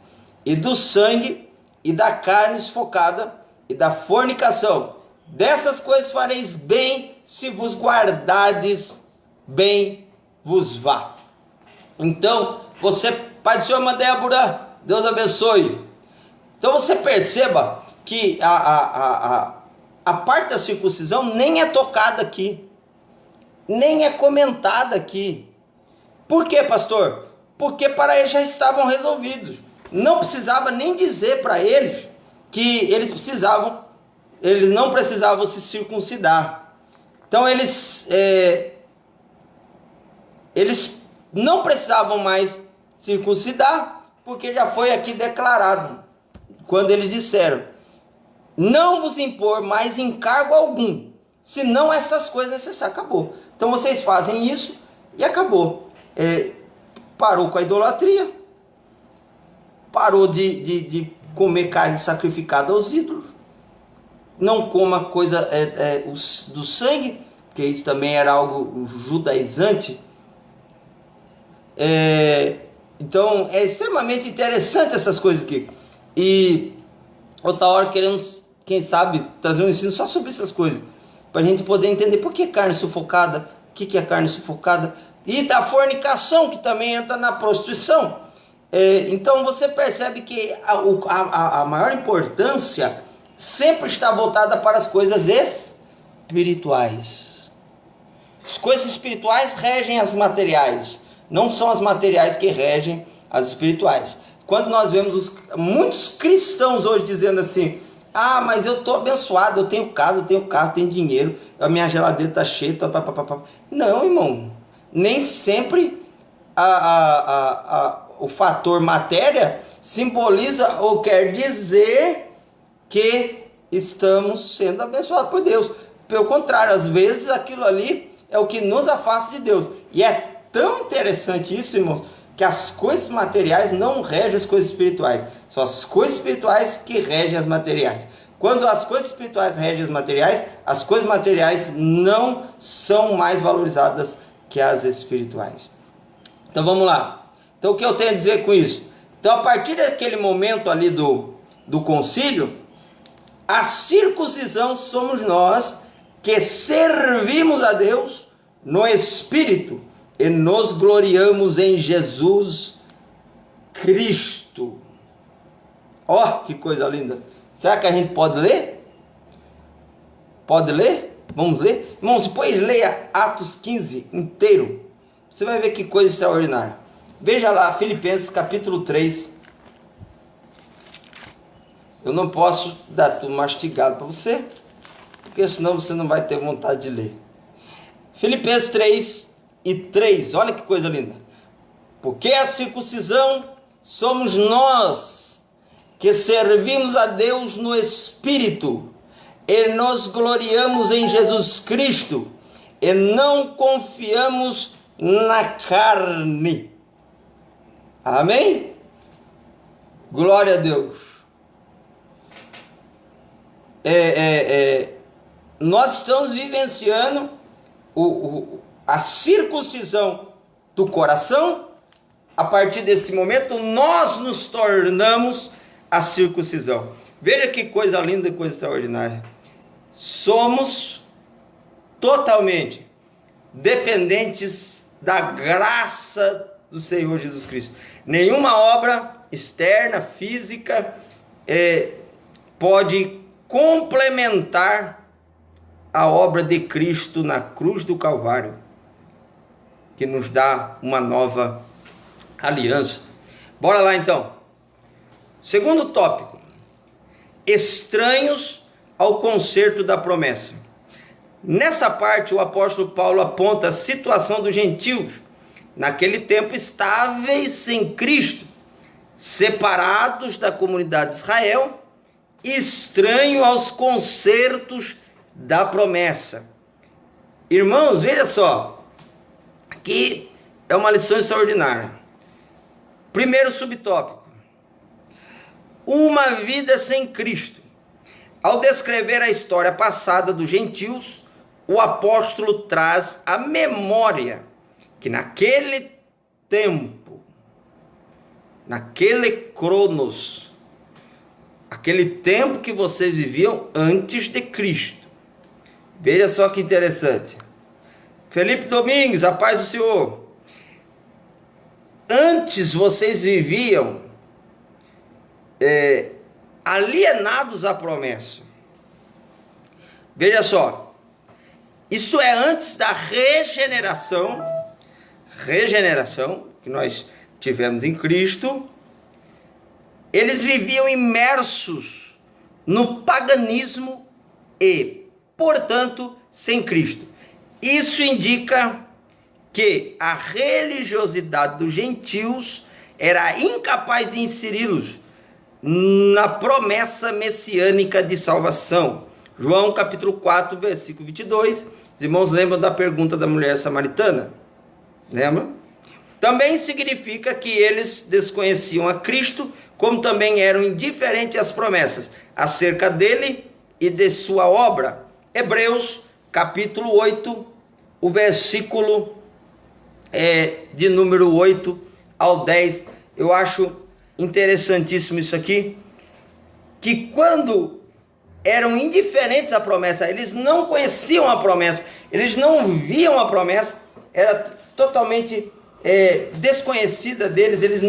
e do sangue, e da carne esfocada, e da fornicação. Dessas coisas fareis bem, se vos guardardes, bem vos vá. Então, você, Pai do Senhor, Débora, Deus abençoe. Então você perceba que a parte da circuncisão nem é tocada aqui, nem é comentada aqui. Por quê, pastor? Porque para eles já estavam resolvidos. Não precisava nem dizer para eles que eles não precisavam se circuncidar. Então eles não precisavam mais circuncidar, porque já foi aqui declarado, quando eles disseram: não vos impor mais encargo algum, senão essas coisas necessárias. Acabou. Então vocês fazem isso e acabou. Parou com a idolatria, parou de comer carne sacrificada aos ídolos, não coma coisa do sangue, porque isso também era algo judaizante. Então é extremamente interessante essas coisas aqui. E outra hora queremos, quem sabe, trazer um ensino só sobre essas coisas, para a gente poder entender por que carne sufocada, o que é carne sufocada, e da fornicação, que também entra na prostituição. Então você percebe que a maior importância sempre está voltada para as coisas espirituais. As coisas espirituais regem as materiais, não são as materiais que regem as espirituais. Quando nós vemos muitos cristãos hoje dizendo assim: ah, mas eu estou abençoado, eu tenho casa, eu tenho carro, eu tenho dinheiro, a minha geladeira está cheia, Não, irmão, nem sempre o fator matéria simboliza ou quer dizer que estamos sendo abençoados por Deus. Pelo contrário, às vezes aquilo ali é o que nos afasta de Deus. E é tão interessante isso, irmãos, que as coisas materiais não regem as coisas espirituais. São as coisas espirituais que regem as materiais. Quando as coisas espirituais regem as coisas materiais não são mais valorizadas que as espirituais. Então vamos lá. Então o que eu tenho a dizer com isso? Então a partir daquele momento ali do concílio, a circuncisão somos nós que servimos a Deus no Espírito e nos gloriamos em Jesus Cristo. Ó, que coisa linda! Será que a gente pode ler? Pode ler? Vamos ler? Irmãos, depois leia Atos 15 inteiro. Você vai ver que coisa extraordinária. Veja lá, Filipenses capítulo 3. Eu não posso dar tudo mastigado para você, porque senão você não vai ter vontade de ler. Filipenses 3:3, olha que coisa linda. Porque a circuncisão somos nós, que servimos a Deus no Espírito, e nos gloriamos em Jesus Cristo, e não confiamos na carne. Amém? Glória a Deus. Nós estamos vivenciando a circuncisão do coração. A partir desse momento nós nos tornamos a circuncisão. Veja que coisa linda e coisa extraordinária. Somos totalmente dependentes da graça do Senhor Jesus Cristo. Nenhuma obra externa, física, pode complementar a obra de Cristo na cruz do Calvário, que nos dá uma nova aliança. Bora lá então. Segundo tópico: estranhos ao concerto da promessa. Nessa parte, o apóstolo Paulo aponta a situação dos gentios, naquele tempo estáveis sem Cristo, separados da comunidade de Israel, estranho aos concertos da promessa. Irmãos, veja só, aqui é uma lição extraordinária. Primeiro subtópico: uma vida sem Cristo. Ao descrever a história passada dos gentios, o apóstolo traz à memória que naquele tempo, naquele cronos, aquele tempo que vocês viviam antes de Cristo. Veja só que interessante. Felipe Domingues, a paz do Senhor. Antes vocês viviam alienados à promessa. Veja só, isso é antes da regeneração que nós tivemos em Cristo. Eles viviam imersos no paganismo e, portanto, sem Cristo. Isso indica que a religiosidade dos gentios era incapaz de inseri-los na promessa messiânica de salvação. João capítulo 4, versículo 22. Os irmãos lembram da pergunta da mulher samaritana? Lembra? Também significa que eles desconheciam a Cristo, como também eram indiferentes às promessas acerca dele e de sua obra. Hebreus capítulo 8, o versículo de número 8 ao 10. Eu acho interessantíssimo isso aqui, que quando eram indiferentes à promessa, eles não conheciam a promessa, eles não viam a promessa, era totalmente desconhecida deles, eles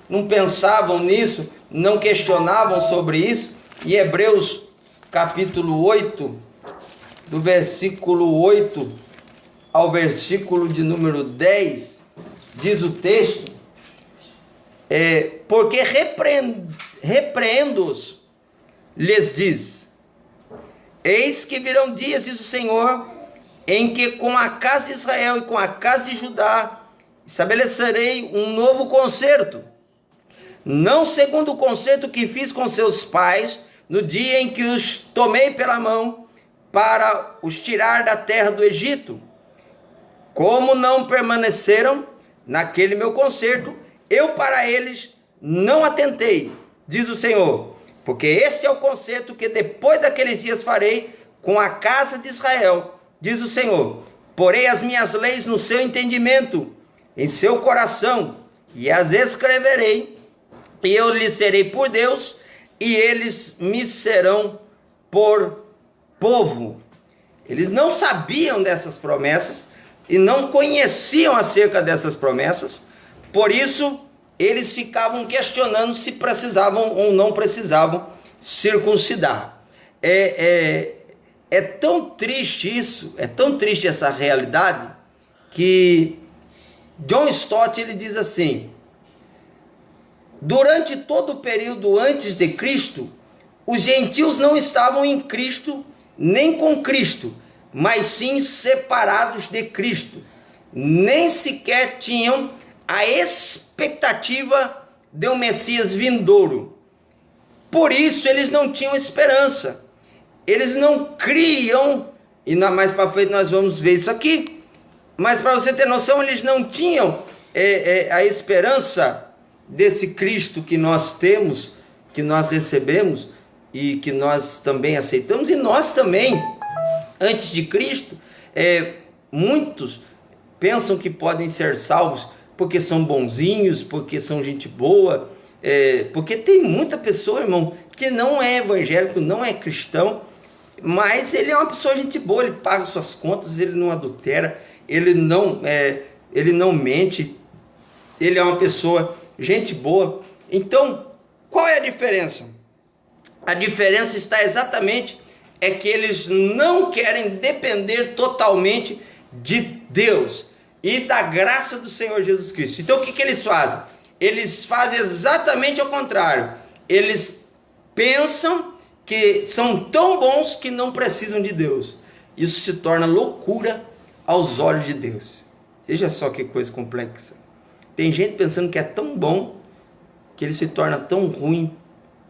não pensavam nisso, não questionavam sobre isso. E Hebreus capítulo 8, do versículo 8 ao versículo de número 10, diz o texto, porque repreendo-os, lhes diz, eis que virão dias, diz o Senhor, em que com a casa de Israel e com a casa de Judá estabelecerei um novo concerto, não segundo o concerto que fiz com seus pais, no dia em que os tomei pela mão para os tirar da terra do Egito. Como não permaneceram naquele meu concerto, eu para eles não atentei, diz o Senhor, porque este é o concerto que depois daqueles dias farei com a casa de Israel, diz o Senhor. Porei as minhas leis no seu entendimento, em seu coração, e as escreverei, e eu lhes serei por Deus, e eles me serão por povo. Eles não sabiam dessas promessas, e não conheciam acerca dessas promessas, por isso eles ficavam questionando se precisavam ou não precisavam circuncidar. É tão triste isso, é tão triste essa realidade, que John Stott ele diz assim: durante todo o período antes de Cristo, os gentios não estavam em Cristo nem com Cristo, mas sim separados de Cristo. Nem sequer tinham a expectativa de um Messias vindouro. Por isso eles não tinham esperança. Eles não criam, e mais para frente nós vamos ver isso aqui. Mas para você ter noção, eles não tinham a esperança desse Cristo que nós temos, que nós recebemos e que nós também aceitamos. E nós também, antes de Cristo, muitos pensam que podem ser salvos porque são bonzinhos, porque são gente boa, porque tem muita pessoa, irmão, que não é evangélico, não é cristão, mas ele é uma pessoa gente boa, ele paga suas contas, ele não adultera, ele não mente, ele é uma pessoa gente boa. Então, qual é a diferença? A diferença está exatamente que eles não querem depender totalmente de Deus e da graça do Senhor Jesus Cristo. Então o que eles fazem? Eles fazem exatamente ao contrário. Eles pensam que são tão bons que não precisam de Deus. Isso se torna loucura aos olhos de Deus. Veja só que coisa complexa. Tem gente pensando que é tão bom que ele se torna tão ruim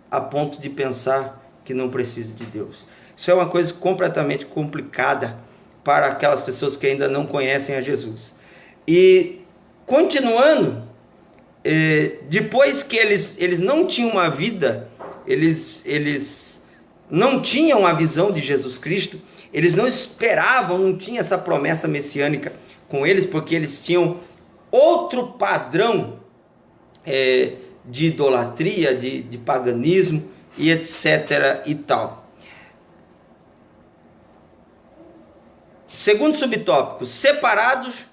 a ponto de pensar que não precisa de Deus. Isso é uma coisa completamente complicada para aquelas pessoas que ainda não conhecem a Jesus. E continuando, depois que eles não tinham uma vida, eles não tinham a visão de Jesus Cristo, eles não esperavam, não tinha essa promessa messiânica com eles, porque eles tinham outro padrão de idolatria, de paganismo e etc. e tal. Segundo subtópico, separados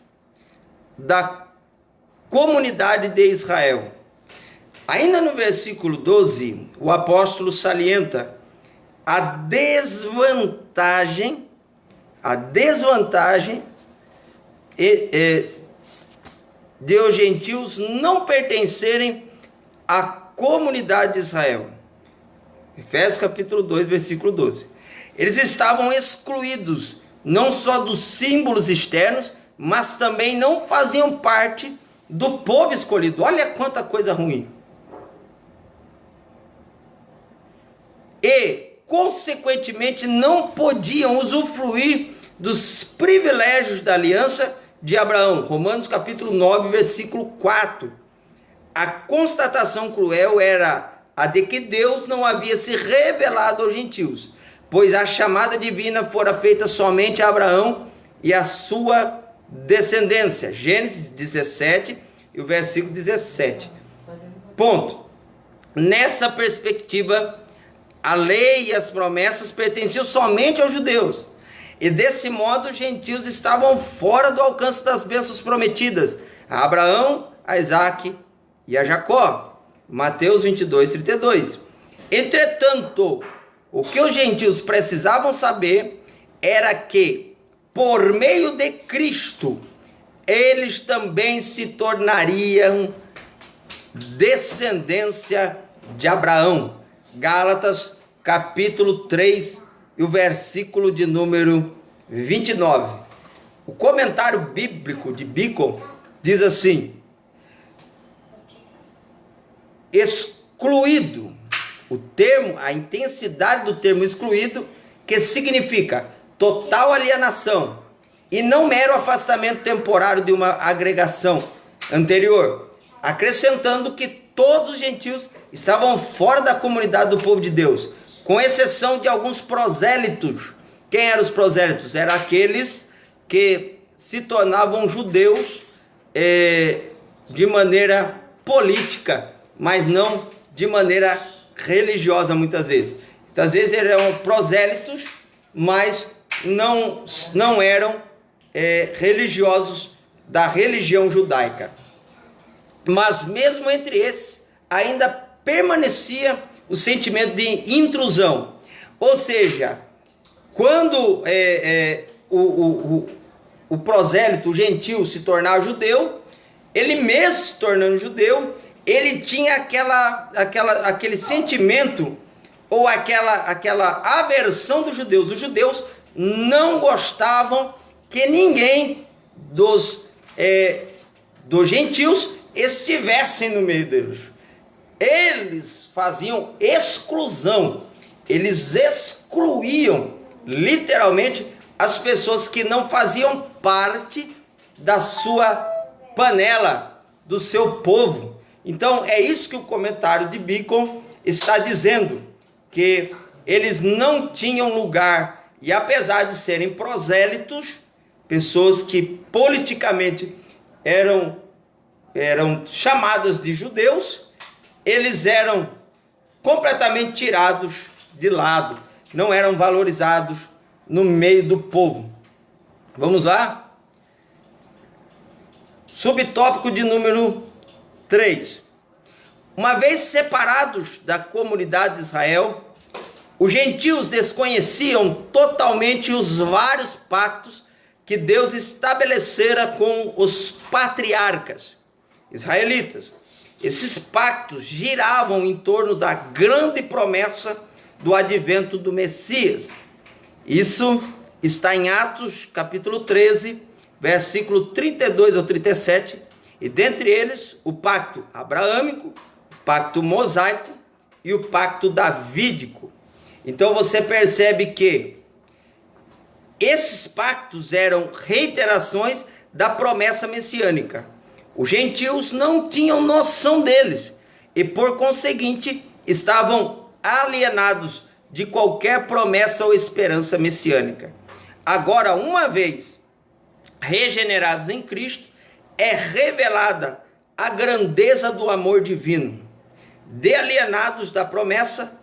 da comunidade de Israel. Ainda no versículo 12, o apóstolo salienta a desvantagem de os gentios não pertencerem à comunidade de Israel. Efésios capítulo 2, versículo 12. Eles estavam excluídos não só dos símbolos externos, mas também não faziam parte do povo escolhido. Olha quanta coisa ruim. E, consequentemente, não podiam usufruir dos privilégios da aliança de Abraão. Romanos capítulo 9, versículo 4. A constatação cruel era a de que Deus não havia se revelado aos gentios, pois a chamada divina fora feita somente a Abraão e a sua descendência. Gênesis 17 e o versículo 17. Ponto. Nessa perspectiva, a lei e as promessas pertenciam somente aos judeus. E desse modo, os gentios estavam fora do alcance das bênçãos prometidas a Abraão, a Isaque e a Jacó. Mateus 22, 32. Entretanto, o que os gentios precisavam saber era que, por meio de Cristo, eles também se tornariam descendência de Abraão. Gálatas capítulo 3 e o versículo de número 29. O comentário bíblico de Bicon diz assim: excluído, o termo, a intensidade do termo excluído, que significa total alienação e não mero afastamento temporário de uma agregação anterior, acrescentando que todos os gentios estavam fora da comunidade do povo de Deus, com exceção de alguns prosélitos. Quem eram os prosélitos? Eram aqueles que se tornavam judeus de maneira política, mas não de maneira religiosa muitas vezes. Muitas vezes eram prosélitos, mas não eram religiosos da religião judaica. Mas mesmo entre esses, ainda permanecia o sentimento de intrusão. Ou seja, quando o prosélito, o gentil, se tornar judeu, ele mesmo se tornando judeu, ele tinha aquele sentimento ou aquela aversão dos judeus. Os judeus não gostavam que ninguém dos gentios estivessem no meio deles. Eles faziam exclusão, eles excluíam literalmente as pessoas que não faziam parte da sua panela, do seu povo. Então é isso que o comentário de Bicon está dizendo, que eles não tinham lugar, e apesar de serem prosélitos, pessoas que politicamente eram chamadas de judeus, eles eram completamente tirados de lado, não eram valorizados no meio do povo. Vamos lá? Subtópico de número 3. Uma vez separados da comunidade de Israel, os gentios desconheciam totalmente os vários pactos que Deus estabelecera com os patriarcas israelitas. Esses pactos giravam em torno da grande promessa do advento do Messias. Isso está em Atos capítulo 13, versículo 32 ao 37, e dentre eles o pacto abraâmico, o pacto mosaico e o pacto davídico. Então você percebe que esses pactos eram reiterações da promessa messiânica. Os gentios não tinham noção deles e, por conseguinte, estavam alienados de qualquer promessa ou esperança messiânica. Agora, uma vez regenerados em Cristo, é revelada a grandeza do amor divino. De alienados da promessa,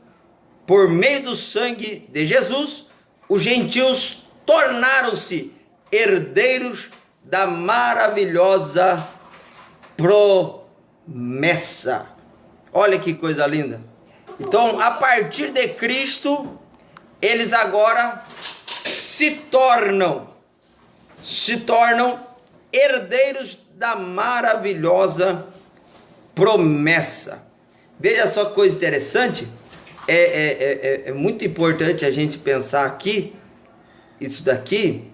por meio do sangue de Jesus, os gentios tornaram-se herdeiros da maravilhosa promessa. Olha que coisa linda. Então, a partir de Cristo, eles agora se tornam herdeiros da maravilhosa promessa. Veja só que coisa interessante, é muito importante a gente pensar aqui, isso daqui,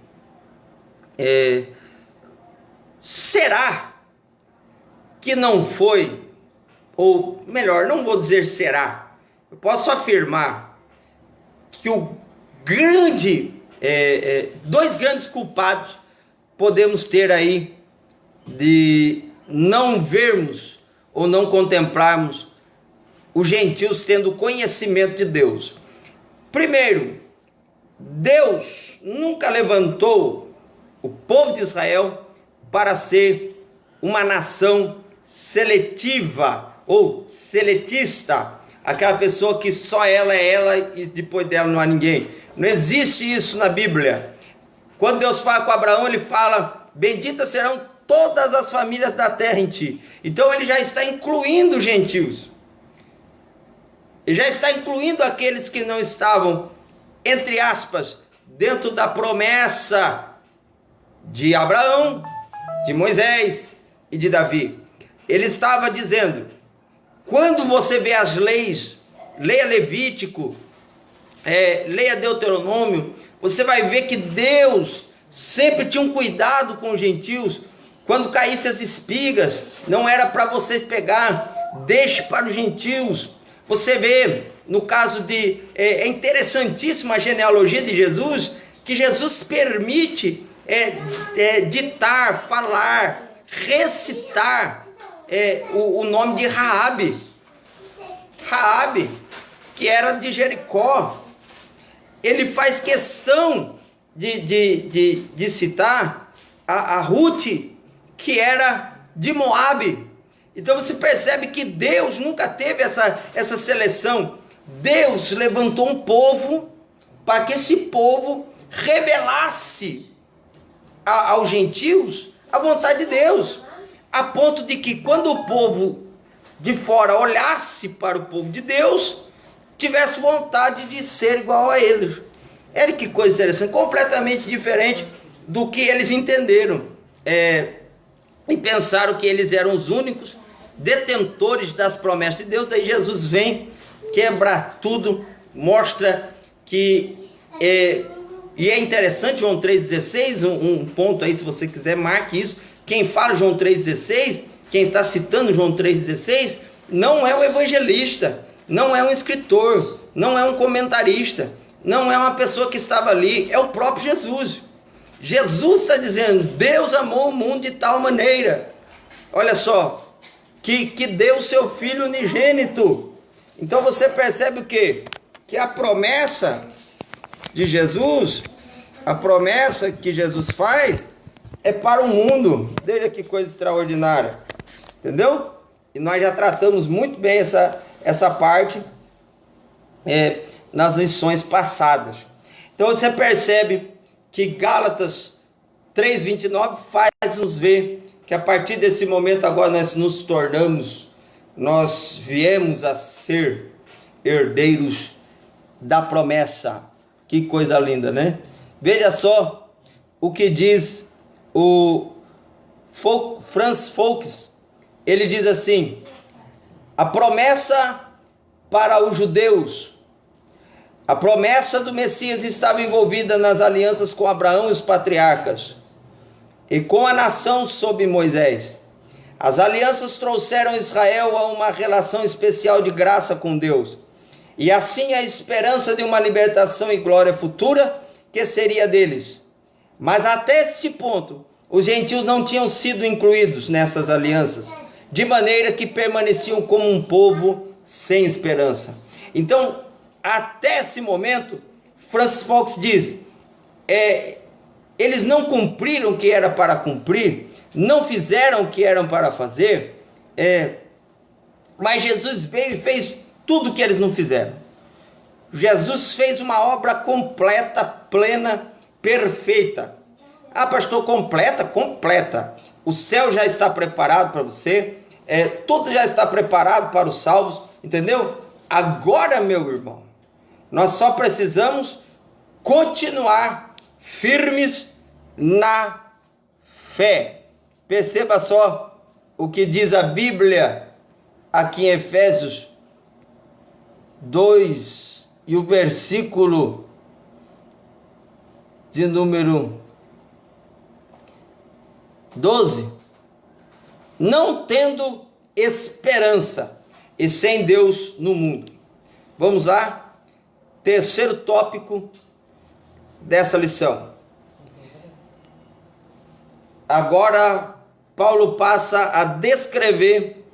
será que não foi, ou melhor, não vou dizer será, eu posso afirmar que dois grandes culpados podemos ter aí de não vermos ou não contemplarmos os gentios tendo conhecimento de Deus. Primeiro, Deus nunca levantou o povo de Israel para ser uma nação seletiva ou seletista, aquela pessoa que só ela é ela e depois dela não há ninguém. Não existe isso na Bíblia. Quando Deus fala com Abraão, ele fala: benditas serão todas as famílias da terra em ti. Então ele já está incluindo os gentios. Ele já está incluindo aqueles que não estavam, entre aspas, dentro da promessa de Abraão, de Moisés e de Davi. Ele estava dizendo: quando você vê as leis, leia Levítico, leia Deuteronômio, você vai ver que Deus sempre tinha um cuidado com os gentios. Quando caísse as espigas, não era para vocês pegar, deixe para os gentios. Você vê, no caso é interessantíssima a genealogia de Jesus, que Jesus permite ditar, falar, recitar o nome de Raabe, que era de Jericó. Ele faz questão de citar a Ruth, que era de Moabe. Então você percebe que Deus nunca teve essa seleção. Deus levantou um povo para que esse povo revelasse aos gentios a vontade de Deus, a ponto de que quando o povo de fora olhasse para o povo de Deus, tivesse vontade de ser igual a eles. Olha que coisa interessante, completamente diferente do que eles entenderam, e pensaram que eles eram os únicos detentores das promessas de Deus. Daí Jesus vem, quebra tudo, mostra que e é interessante, João 3,16, um ponto aí, se você quiser, marque isso. Quem fala João 3,16, quem está citando João 3,16, não é o evangelista, não é um escritor, não é um comentarista, não é uma pessoa que estava ali, é o próprio Jesus. Jesus está dizendo: Deus amou o mundo de tal maneira, olha só, que deu o seu Filho unigênito. Então você percebe o quê? Que a promessa de Jesus, a promessa que Jesus faz é para o mundo. Veja que coisa extraordinária, entendeu? E nós já tratamos muito bem essa parte nas lições passadas. Então você percebe que Gálatas 3,29 faz nos ver que a partir desse momento agora nós viemos a ser herdeiros da promessa. Que coisa linda, né? Veja só o que diz o Franz Folks. Ele diz assim: a promessa para os judeus, a promessa do Messias estava envolvida nas alianças com Abraão e os patriarcas e com a nação sob Moisés. As alianças trouxeram Israel a uma relação especial de graça com Deus, e assim a esperança de uma libertação e glória futura que seria deles. Mas até este ponto, os gentios não tinham sido incluídos nessas alianças, de maneira que permaneciam como um povo sem esperança. Então, até esse momento, Francis Fox diz, eles não cumpriram o que era para cumprir, não fizeram o que eram para fazer, mas Jesus veio e fez tudo o que eles não fizeram. Jesus fez uma obra completa, plena, perfeita. Ah, pastor, completa? Completa. O céu já está preparado para você, tudo já está preparado para os salvos, entendeu? Agora, meu irmão, Nós só precisamos continuar firmes na fé. Perceba só o que diz a Bíblia aqui em Efésios 2 e o versículo de número 12. Não tendo esperança e sem Deus no mundo. Vamos lá, terceiro tópico dessa lição. Agora, Paulo passa a descrever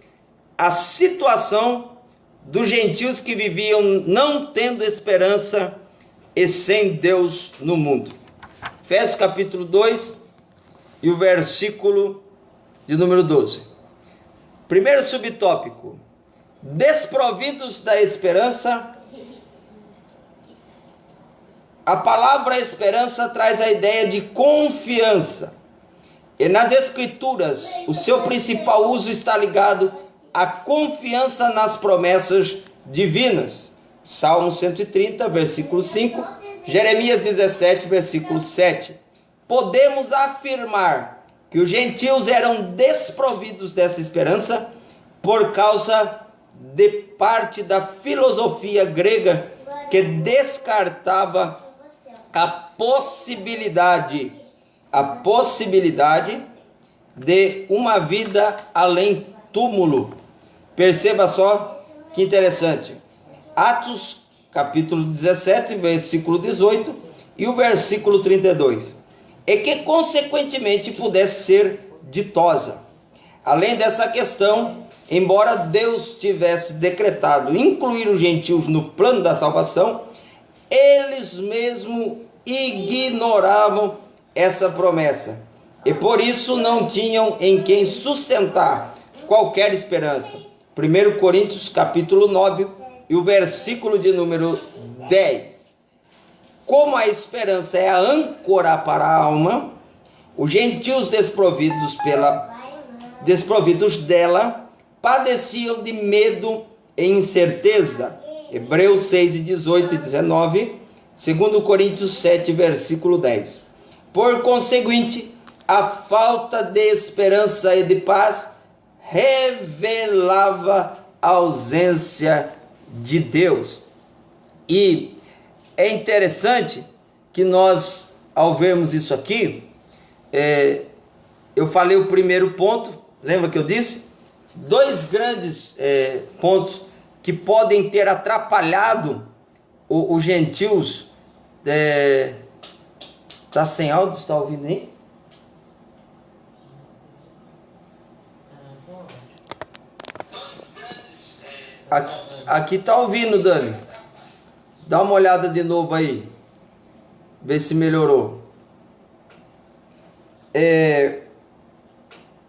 a situação dos gentios que viviam não tendo esperança e sem Deus no mundo. Efésios capítulo 2 e o versículo de número 12. Primeiro subtópico: desprovidos da esperança. A palavra esperança traz a ideia de confiança. E nas Escrituras, o seu principal uso está ligado à confiança nas promessas divinas. Salmo 130, versículo 5, Jeremias 17, versículo 7. Podemos afirmar que os gentios eram desprovidos dessa esperança por causa de parte da filosofia grega que descartava a possibilidade de uma vida além túmulo. Perceba só que interessante. Atos capítulo 17, versículo 18 e o versículo 32. E que consequentemente pudesse ser ditosa. Além dessa questão, embora Deus tivesse decretado incluir os gentios no plano da salvação, eles mesmos ignoravam essa promessa e por isso não tinham em quem sustentar qualquer esperança. 1 Coríntios capítulo 9 e o versículo de número 10. Como a esperança é a âncora para a alma, os gentios desprovidos dela padeciam de medo e incerteza. Hebreus 6, 18 e 19, 2 Coríntios 7, versículo 10. Por conseguinte, a falta de esperança e de paz revelava a ausência de Deus. E é interessante que nós, ao vermos isso aqui, eu falei o primeiro ponto, lembra que eu disse? Dois grandes pontos que podem ter atrapalhado os gentios. Está sem áudio? Está ouvindo aí? Aqui está ouvindo, Dani. Dá uma olhada de novo aí. Vê se melhorou.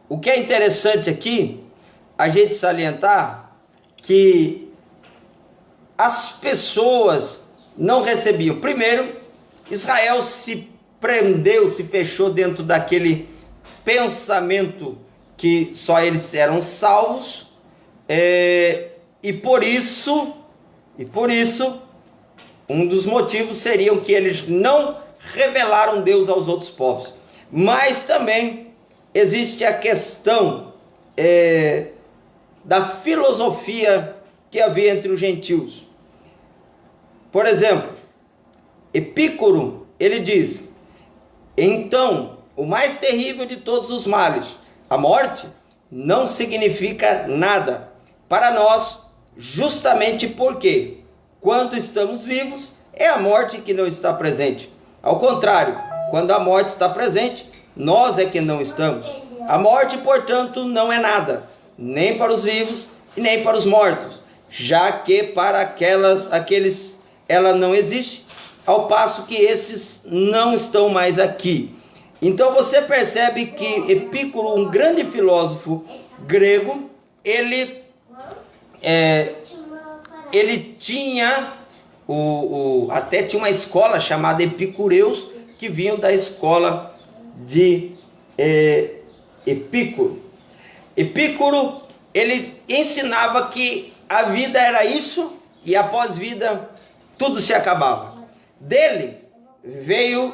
O que é interessante aqui, a gente salientar que as pessoas não recebiam. Primeiro, Israel se prendeu, se fechou dentro daquele pensamento que só eles eram salvos, e por isso, um dos motivos seriam que eles não revelaram Deus aos outros povos. Mas também existe a questão da filosofia que havia entre os gentios. Por exemplo, Epícoro, ele diz: então, o mais terrível de todos os males, a morte, não significa nada para nós, justamente porque, quando estamos vivos, é a morte que não está presente. Ao contrário, quando a morte está presente, nós é que não estamos. A morte, portanto, não é nada, nem para os vivos e nem para os mortos, já que para aqueles ela não existe, ao passo que esses não estão mais aqui. Então você percebe que Epícoro, um grande filósofo grego, ele tinha até tinha uma escola chamada Epicureus, que vinham da escola de Epícoro. Epícoro, ele ensinava que a vida era isso, e após vida tudo se acabava. Dele veio,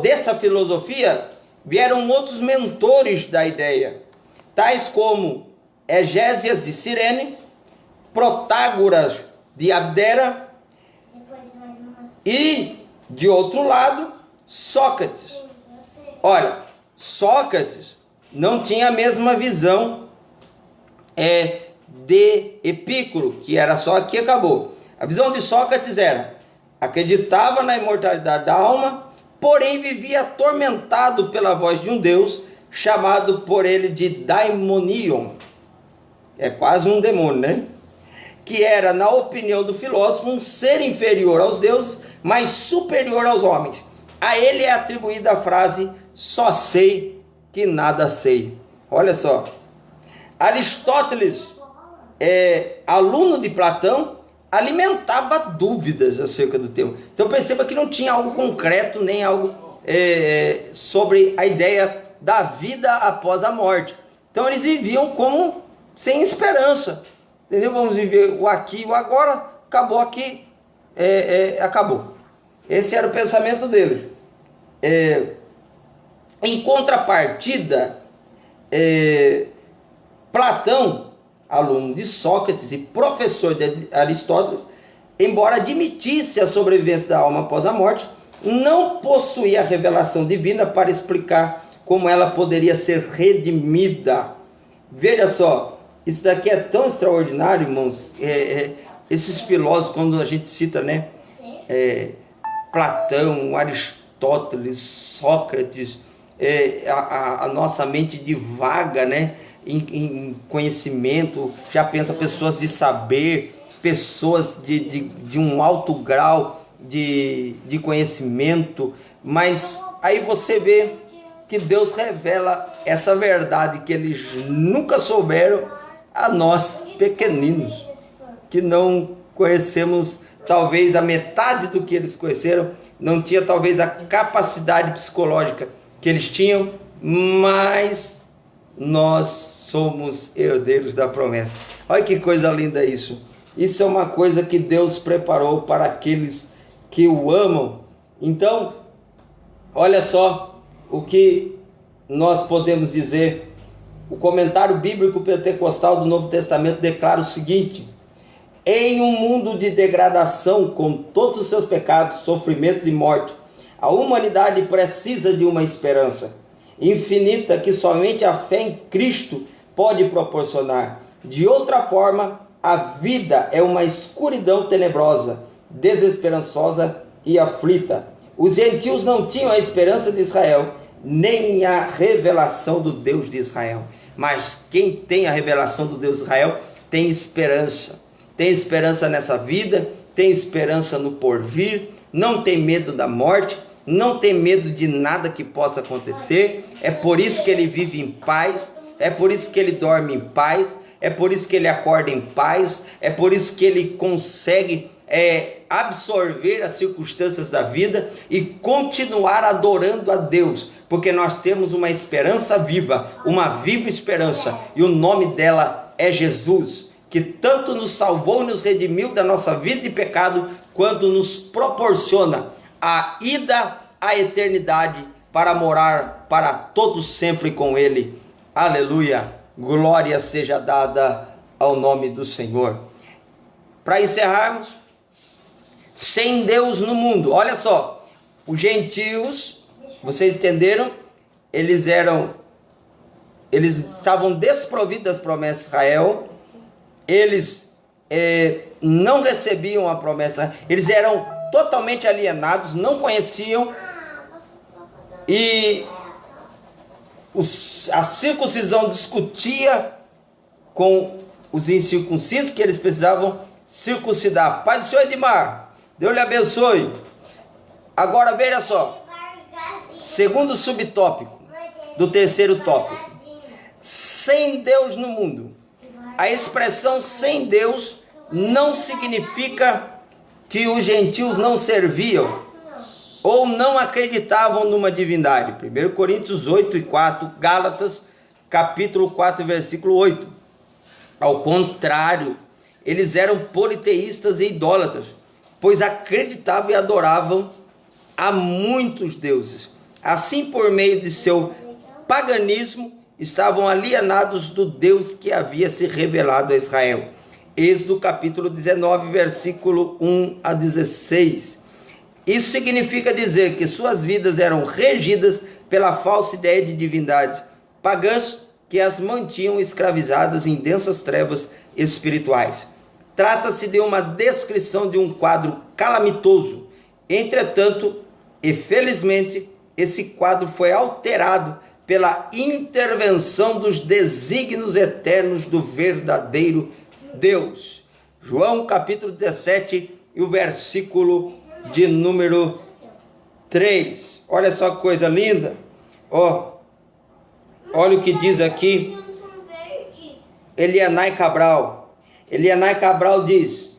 dessa filosofia, vieram outros mentores da ideia, tais como Egésias de Cirene, Protágoras de Abdera e, de outro lado, Sócrates. Olha, Sócrates não tinha a mesma visão de Epicuro, que era só aqui e acabou. A visão de Sócrates era: acreditava na imortalidade da alma, porém vivia atormentado pela voz de um Deus, chamado por ele de daimonion. É quase um demônio, né? Que era, na opinião do filósofo, um ser inferior aos deuses, mas superior aos homens. A ele é atribuída a frase: só sei que nada sei. Olha só. Aristóteles, aluno de Platão, alimentava dúvidas acerca do tema. Então perceba que não tinha algo concreto, nem algo sobre a ideia da vida após a morte. Então eles viviam como sem esperança, entendeu? Vamos viver o aqui e o agora, acabou aqui, acabou. Esse era o pensamento dele. Em contrapartida, Platão, aluno de Sócrates e professor de Aristóteles, embora admitisse a sobrevivência da alma após a morte, não possuía a revelação divina para explicar como ela poderia ser redimida. Veja só, isso daqui é tão extraordinário, irmãos. Esses filósofos, quando a gente cita, né, Platão, Aristóteles, Sócrates, a nossa mente divaga, né, em conhecimento, já pensa pessoas de saber, pessoas de um alto grau de conhecimento, mas aí você vê que Deus revela essa verdade que eles nunca souberam a nós pequeninos, que não conhecemos talvez a metade do que eles conheceram, não tinha talvez a capacidade psicológica que eles tinham, mas nós somos herdeiros da promessa. Olha que coisa linda isso. Isso é uma coisa que Deus preparou para aqueles que o amam. Então, olha só o que nós podemos dizer. O comentário bíblico pentecostal do Novo Testamento declara o seguinte: em um mundo de degradação, com todos os seus pecados, sofrimentos e morte, a humanidade precisa de uma esperança infinita que somente a fé em Cristo pode proporcionar. De outra forma, a vida é uma escuridão tenebrosa, desesperançosa e aflita. Os gentios não tinham a esperança de Israel, nem a revelação do Deus de Israel. Mas quem tem a revelação do Deus de Israel tem esperança. Tem esperança nessa vida, tem esperança no porvir, não tem medo da morte, não tem medo de nada que possa acontecer. É por isso que ele vive em paz, é por isso que ele dorme em paz, é por isso que ele acorda em paz, é por isso que ele consegue absorver as circunstâncias da vida e continuar adorando a Deus, porque nós temos uma esperança viva, uma viva esperança, e o nome dela é Jesus, que tanto nos salvou e nos redimiu da nossa vida de pecado, quanto nos proporciona a ida à eternidade para morar para todos sempre com Ele. Aleluia! Glória seja dada ao nome do Senhor. Para encerrarmos, sem Deus no mundo. Olha só, os gentios, vocês entenderam? Eles estavam desprovidos das promessas de Israel. Eles não recebiam a promessa. Eles eram totalmente alienados, não conheciam. E a circuncisão discutia com os incircuncisos, que eles precisavam circuncidar. Pai do Senhor Edmar, Deus lhe abençoe. Agora veja só, segundo subtópico do terceiro tópico: sem Deus no mundo. A expressão sem Deus não significa que os gentios não serviam ou não acreditavam numa divindade. 1 Coríntios 8 e 4, Gálatas capítulo 4 versículo 8. Ao contrário, Eles eram politeístas e idólatras, pois acreditavam e adoravam a muitos deuses. Assim, por meio de seu paganismo, estavam alienados do Deus que havia se revelado a Israel. Êxodo capítulo 19, versículo 1 a 16. Isso significa dizer que suas vidas eram regidas pela falsa ideia de divindade pagãs que as mantinham escravizadas em densas trevas espirituais. Trata-se de uma descrição de um quadro calamitoso. Entretanto, e felizmente, esse quadro foi alterado pela intervenção dos desígnios eternos do verdadeiro Deus. João capítulo 17 e o versículo de número 3. Olha só que coisa linda. Olha o que diz aqui Elianai Cabral. Elianai Cabral diz: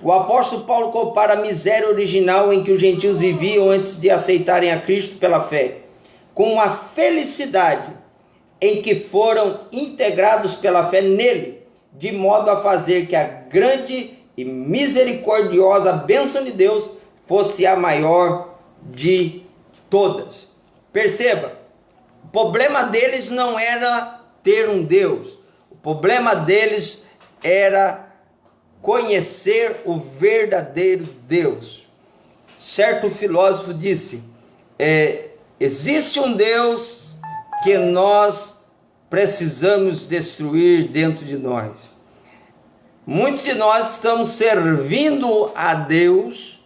o apóstolo Paulo compara a miséria original em que os gentios viviam antes de aceitarem a Cristo pela fé, com a felicidade em que foram integrados pela fé nele, de modo a fazer que a grande e misericordiosa bênção de Deus fosse a maior de todas. Perceba, o problema deles não era ter um Deus, o problema deles era conhecer o verdadeiro Deus. Certo filósofo disse: existe um Deus que nós precisamos destruir dentro de nós. Muitos de nós estamos servindo a Deus,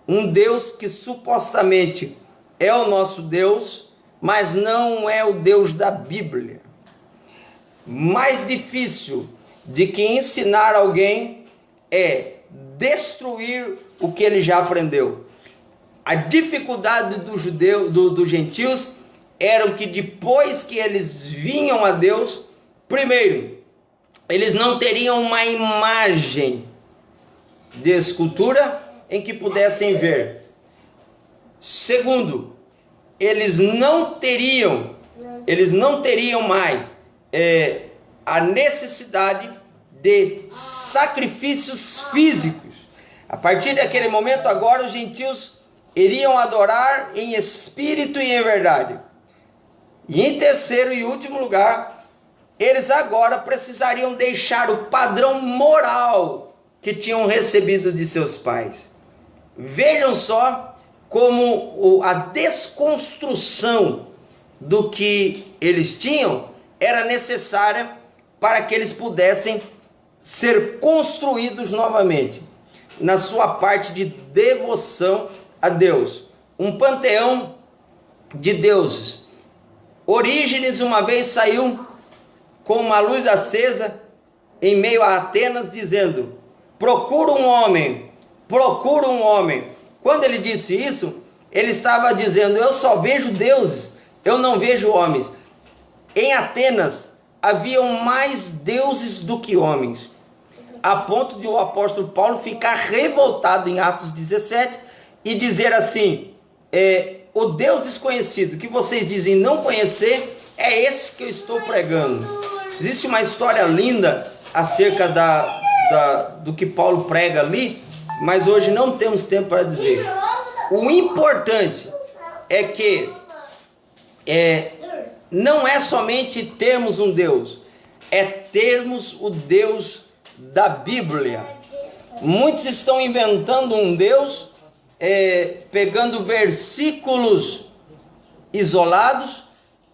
um Deus que supostamente é o nosso Deus, mas não é o Deus da Bíblia. Mais difícil de que ensinar alguém é destruir o que ele já aprendeu. A dificuldade dos gentios era que depois que eles vinham a Deus, primeiro, eles não teriam uma imagem de escultura em que pudessem ver. Segundo, eles não teriam mais a necessidade de sacrifícios físicos. A partir daquele momento, agora os gentios iriam adorar em espírito e em verdade. E em terceiro e último lugar, eles agora precisariam deixar o padrão moral que tinham recebido de seus pais. Vejam só como a desconstrução do que eles tinham era necessária para que eles pudessem ser construídos novamente na sua parte de devoção a Deus. Um panteão de deuses. Orígenes uma vez saiu com uma luz acesa em meio a Atenas dizendo: procura um homem. Quando ele disse isso, ele estava dizendo: eu só vejo deuses, eu não vejo homens. Em Atenas haviam mais deuses do que homens, a ponto de o apóstolo Paulo ficar revoltado em Atos 17 e dizer assim: o Deus desconhecido que vocês dizem não conhecer, é esse que eu estou pregando. Existe uma história linda acerca do que Paulo prega ali, mas hoje não temos tempo para dizer. O importante é que não é somente termos um Deus, é termos o Deus da Bíblia. Muitos estão inventando um Deus, pegando versículos isolados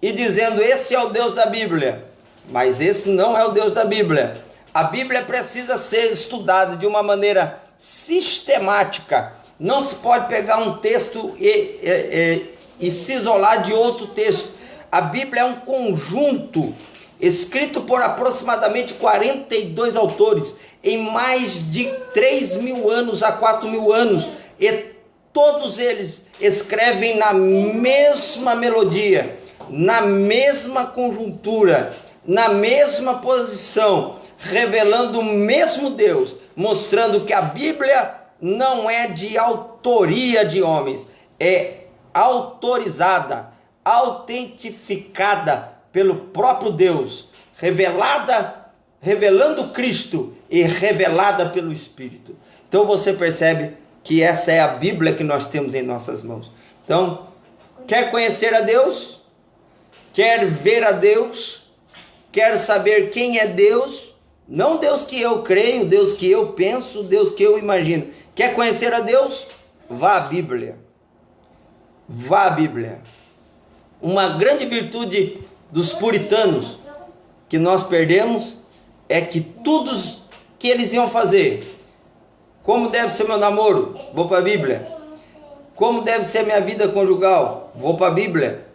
e dizendo: esse é o Deus da Bíblia. Mas esse não é o Deus da Bíblia. A Bíblia precisa ser estudada de uma maneira sistemática. Não se pode pegar um texto e se isolar de outro texto. A Bíblia é um conjunto escrito por aproximadamente 42 autores em mais de 3.000 anos a 4.000 anos, e todos eles escrevem na mesma melodia, na mesma conjuntura, na mesma posição, revelando o mesmo Deus, mostrando que a Bíblia não é de autoria de homens, é autorizada, autentificada pelo próprio Deus, revelada revelando Cristo e revelada pelo Espírito. Então você percebe que essa é a Bíblia que nós temos em nossas mãos. Então, quer conhecer a Deus? Quer ver a Deus? Quer saber quem é Deus? Não Deus que eu creio, Deus que eu penso, Deus que eu imagino. Quer conhecer a Deus? Vá à Bíblia. Vá à Bíblia. Uma grande virtude dos puritanos que nós perdemos é que tudo que eles iam fazer, como deve ser meu namoro? Vou para a Bíblia. Como deve ser a minha vida conjugal? Vou para a Bíblia.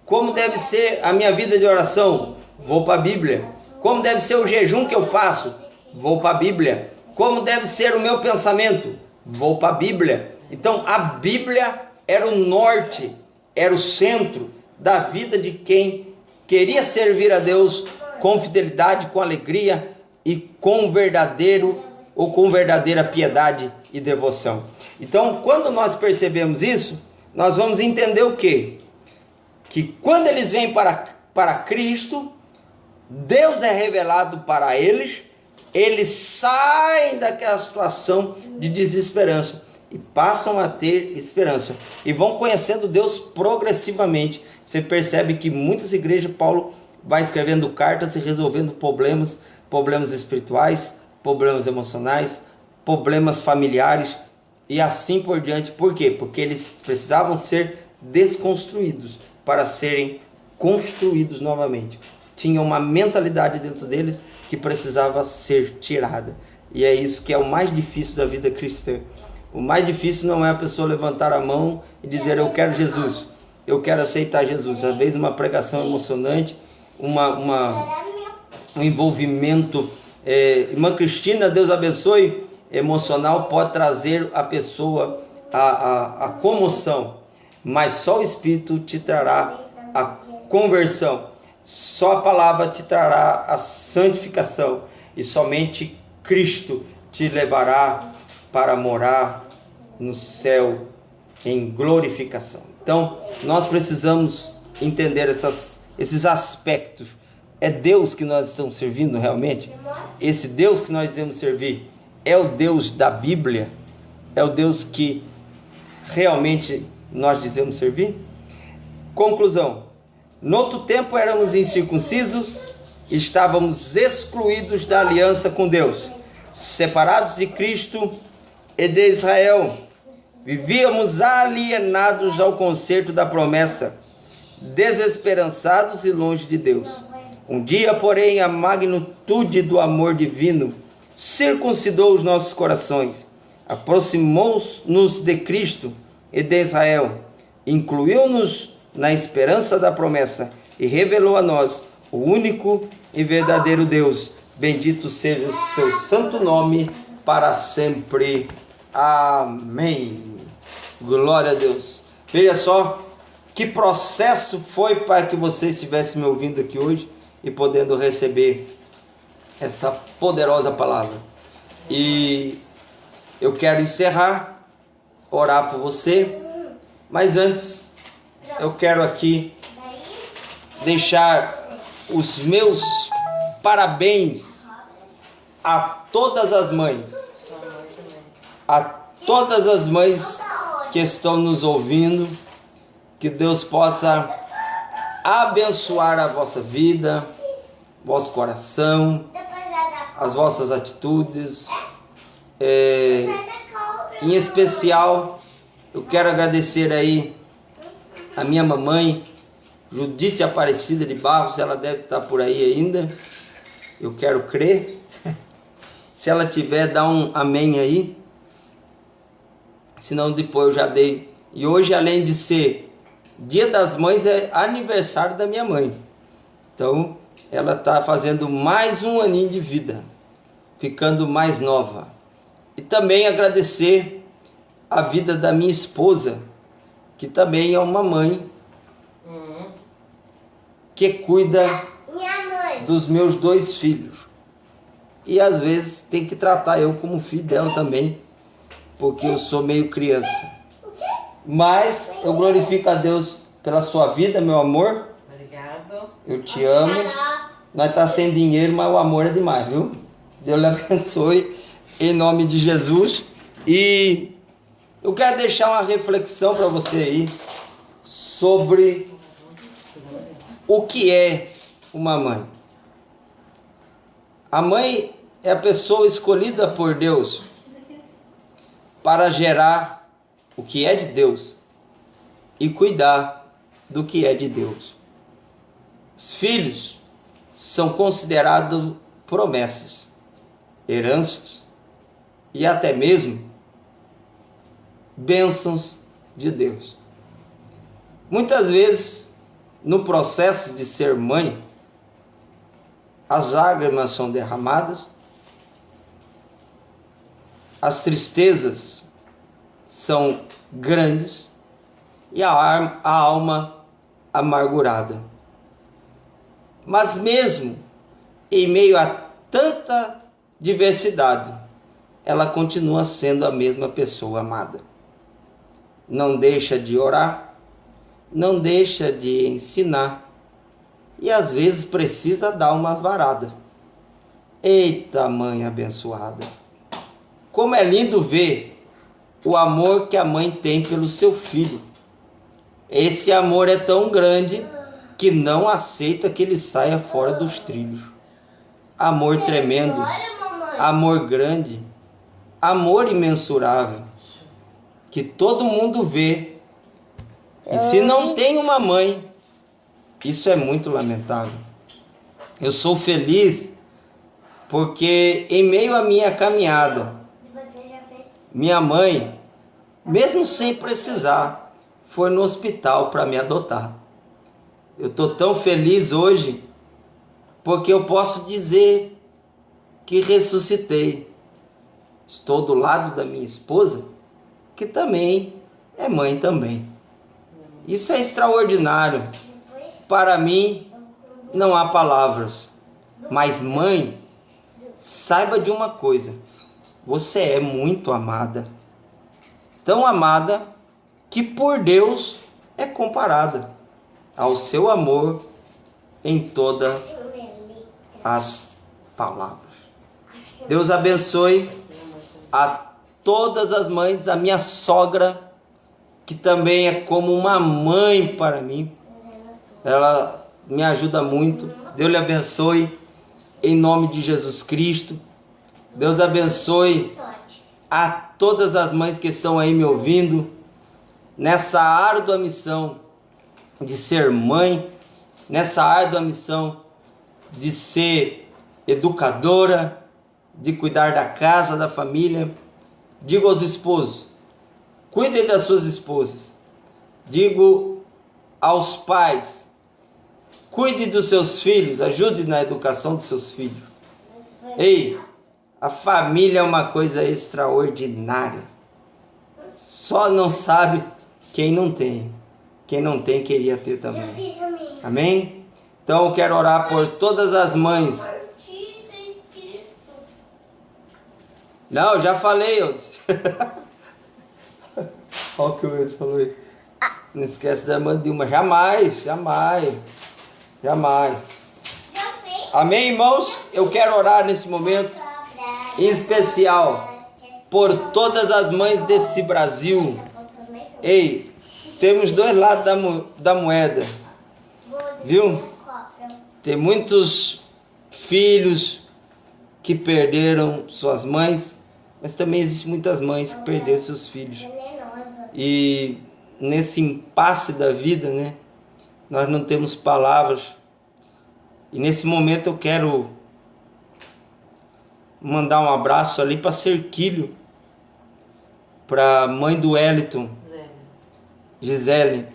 Como deve ser a minha vida de oração? Vou para a Bíblia. Como deve ser o jejum que eu faço? Vou para a Bíblia. Como deve ser o meu pensamento? Vou para a Bíblia. Então a Bíblia era o norte, era o centro da vida de quem queria servir a Deus com fidelidade, com alegria e com verdadeira piedade e devoção. Então, quando nós percebemos isso, nós vamos entender o quê? Que quando eles vêm para Cristo, Deus é revelado para eles, eles saem daquela situação de desesperança e passam a ter esperança e vão conhecendo Deus progressivamente. Você percebe que muitas igrejas, Paulo vai escrevendo cartas e resolvendo problemas espirituais, problemas emocionais, problemas familiares e assim por diante. Por quê? Porque eles precisavam ser desconstruídos para serem construídos novamente. Tinha uma mentalidade dentro deles que precisava ser tirada. E é isso que é o mais difícil da vida cristã. O mais difícil não é a pessoa levantar a mão e dizer: eu quero Jesus, eu quero aceitar Jesus. Às vezes uma pregação emocionante, um envolvimento, irmã Cristina, Deus abençoe, emocional, pode trazer a pessoa a comoção, mas só o Espírito te trará a conversão, só a palavra te trará a santificação e somente Cristo te levará para morar no céu em glorificação. Então nós precisamos entender esses aspectos. É Deus que nós estamos servindo realmente? Esse Deus que nós devemos servir é o Deus da Bíblia? É o Deus que realmente nós devemos servir? Conclusão: no outro tempo éramos incircuncisos, estávamos excluídos da aliança com Deus, separados de Cristo e de Israel, vivíamos alienados ao concerto da promessa, desesperançados e longe de Deus. Um dia, porém, a magnitude do amor divino circuncidou os nossos corações, aproximou-nos de Cristo e de Israel, incluiu-nos na esperança da promessa e revelou a nós o único e verdadeiro Deus. Bendito seja o seu santo nome para sempre. Amém. Glória a Deus. Veja só que processo foi para que você estivesse me ouvindo aqui hoje e podendo receber essa poderosa palavra. E eu quero encerrar, orar por você, mas antes eu quero aqui deixar os meus parabéns a todas as mães, a todas as mães que estão nos ouvindo. Que Deus possa abençoar a vossa vida, vosso coração, as vossas atitudes. Em especial, eu quero agradecer aí a minha mamãe, Judite Aparecida de Barros. Ela deve estar por aí ainda, eu quero crer. Se ela tiver, dá um amém aí. Senão depois eu já dei. E hoje, além de ser Dia das Mães, é aniversário da minha mãe. Então ela está fazendo mais um aninho de vida, ficando mais nova. E também agradecer a vida da minha esposa, que também é uma mãe, que cuida dos meus 2 filhos. E às vezes tem que tratar eu como filho dela também, porque eu sou meio criança. Mas eu glorifico a Deus pela sua vida, meu amor. Obrigado. Eu te amo. Nós tá sem dinheiro, mas o amor é demais, viu? Deus lhe abençoe em nome de Jesus. E eu quero deixar uma reflexão para você aí sobre o que é uma mãe. A mãe é a pessoa escolhida por Deus para gerar o que é de Deus e cuidar do que é de Deus. Os filhos são considerados promessas, heranças e até mesmo bênçãos de Deus. Muitas vezes, no processo de ser mãe, as lágrimas são derramadas, as tristezas são grandes e a alma amargurada. Mas mesmo em meio a tanta diversidade, ela continua sendo a mesma pessoa amada. Não deixa de orar, não deixa de ensinar e às vezes precisa dar umas varadas. Eita, mãe abençoada! Como é lindo ver o amor que a mãe tem pelo seu filho. Esse amor é tão grande que não aceita que ele saia fora dos trilhos. Amor tremendo, amor grande, amor imensurável, que todo mundo vê. E se não tem uma mãe, isso é muito lamentável. Eu sou feliz porque em meio à minha caminhada, minha mãe, mesmo sem precisar, foi no hospital para me adotar. Eu estou tão feliz hoje porque eu posso dizer que ressuscitei. Estou do lado da minha esposa, que também é mãe também. Isso é extraordinário. Para mim, não há palavras. Mas mãe, saiba de uma coisa. Você é muito amada. Tão amada que por Deus é comparada ao seu amor em todas as palavras. Deus abençoe a todas as mães, a minha sogra, que também é como uma mãe para mim. Ela me ajuda muito. Deus lhe abençoe em nome de Jesus Cristo. Deus abençoe a todas as mães que estão aí me ouvindo nessa árdua missão de ser mãe, nessa árdua missão de ser educadora, de cuidar da casa, da família. Digo aos esposos, cuidem das suas esposas. Digo aos pais, cuide dos seus filhos, ajude na educação dos seus filhos. Ei, a família é uma coisa extraordinária. Só não sabe quem não tem. Quem não tem queria ter também. Amém? Então eu quero orar por todas as mães. Não, já falei. Olha o que o Wilson falou aí. Não esquece da irmã Dilma. Jamais, jamais, jamais. Amém, irmãos? Eu quero orar nesse momento, em especial, por todas as mães desse Brasil. Ei, temos dois lados da moeda, viu? Tem muitos filhos que perderam suas mães, mas também existem muitas mães que perderam seus filhos. E nesse impasse da vida, né, nós não temos palavras. E nesse momento eu quero mandar um abraço ali para Cerquilho, para a mãe do Wellington, Gisele,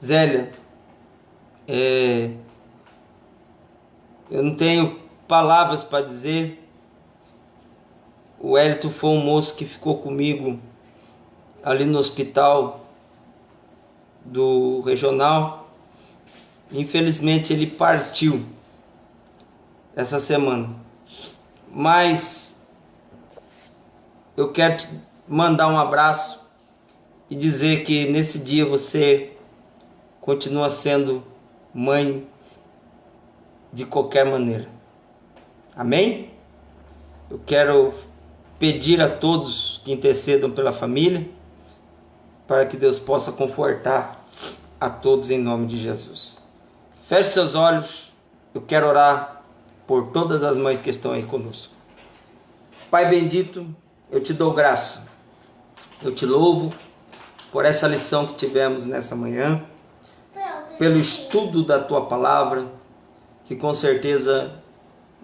Zélia. Eu não tenho palavras para dizer. O Wellington foi um moço que ficou comigo ali no hospital do regional. Infelizmente ele partiu essa semana. Mas eu quero te mandar um abraço e dizer que nesse dia você continua sendo mãe de qualquer maneira. Amém? Eu quero pedir a todos que intercedam pela família, para que Deus possa confortar a todos em nome de Jesus. Feche seus olhos, eu quero orar por todas as mães que estão aí conosco. Pai bendito, eu te dou graça, eu te louvo por essa lição que tivemos nessa manhã, pelo estudo da tua palavra, que com certeza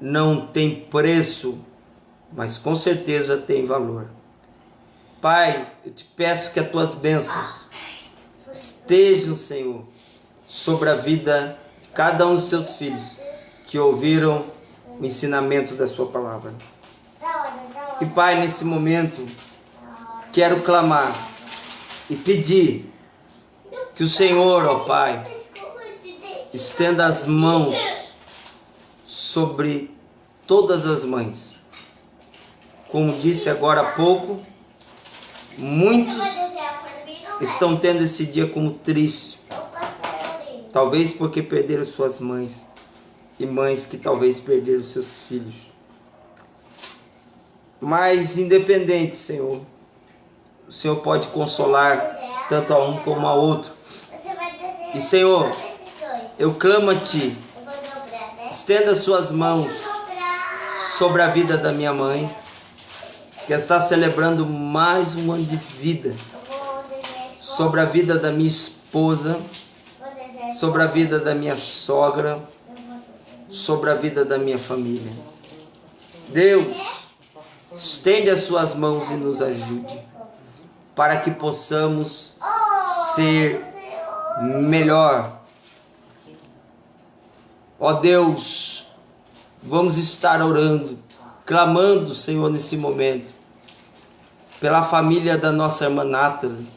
não tem preço, mas com certeza tem valor. Pai, eu te peço que as tuas bênçãos estejam, Senhor, sobre a vida de cada um dos teus filhos que ouviram o ensinamento da sua palavra. E Pai, nesse momento, quero clamar e pedir que o Senhor, ó Pai, estenda as mãos sobre todas as mães. Como disse agora há pouco, muitos estão tendo esse dia como triste, talvez porque perderam suas mães, e mães que talvez perderam seus filhos. Mas independente, Senhor, o Senhor pode consolar tanto a um como a outro. E Senhor, eu clamo a Ti, estenda suas mãos sobre a vida da minha mãe, que está celebrando mais um ano de vida, sobre a vida da minha esposa, sobre a vida da minha sogra, sobre a vida da minha família. Deus, estende as suas mãos e nos ajude, para que possamos ser melhor. Ó Deus, vamos estar orando, clamando, Senhor, nesse momento, pela família da nossa irmã Nathalie.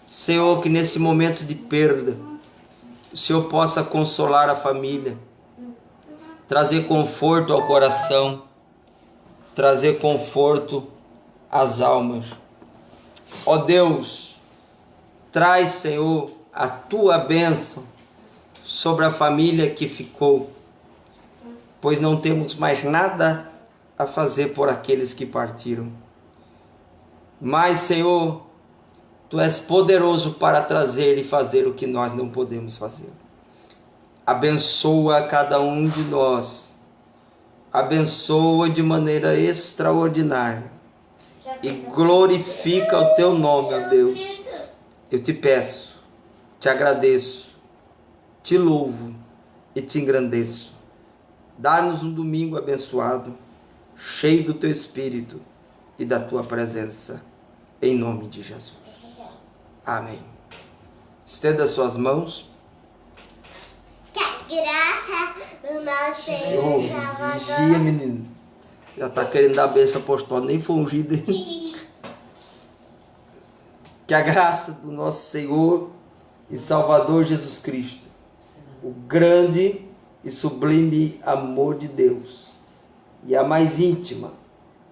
Senhor, que nesse momento de perda, o Senhor possa consolar a família, trazer conforto ao coração, trazer conforto às almas. Ó Deus, traz, Senhor, a Tua bênção sobre a família que ficou, pois não temos mais nada a fazer por aqueles que partiram. Mas, Senhor, Tu és poderoso para trazer e fazer o que nós não podemos fazer. Abençoa cada um de nós. Abençoa de maneira extraordinária. E glorifica o Teu nome, ó Deus. Eu te peço, te agradeço, te louvo e te engrandeço. Dá-nos um domingo abençoado, cheio do Teu Espírito e da Tua presença, em nome de Jesus. Amém. Estenda suas mãos. Que a graça do nosso Senhor e Salvador. Vigia, menino. Já está querendo dar a bênção apostólica, nem foi ungido ainda. Que a graça do nosso Senhor e Salvador Jesus Cristo, o grande e sublime amor de Deus, e a mais íntima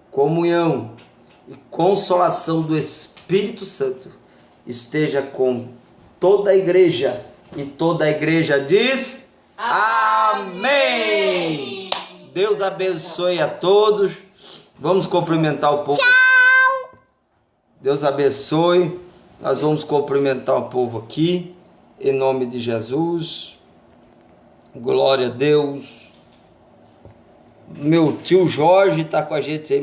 comunhão e consolação do Espírito Santo esteja com toda a igreja, e toda a igreja diz amém. Deus abençoe a todos. Vamos cumprimentar o povo. Tchau. Deus abençoe. Nós vamos cumprimentar o povo aqui, em nome de Jesus. Glória a Deus. Meu tio Jorge está com a gente aí.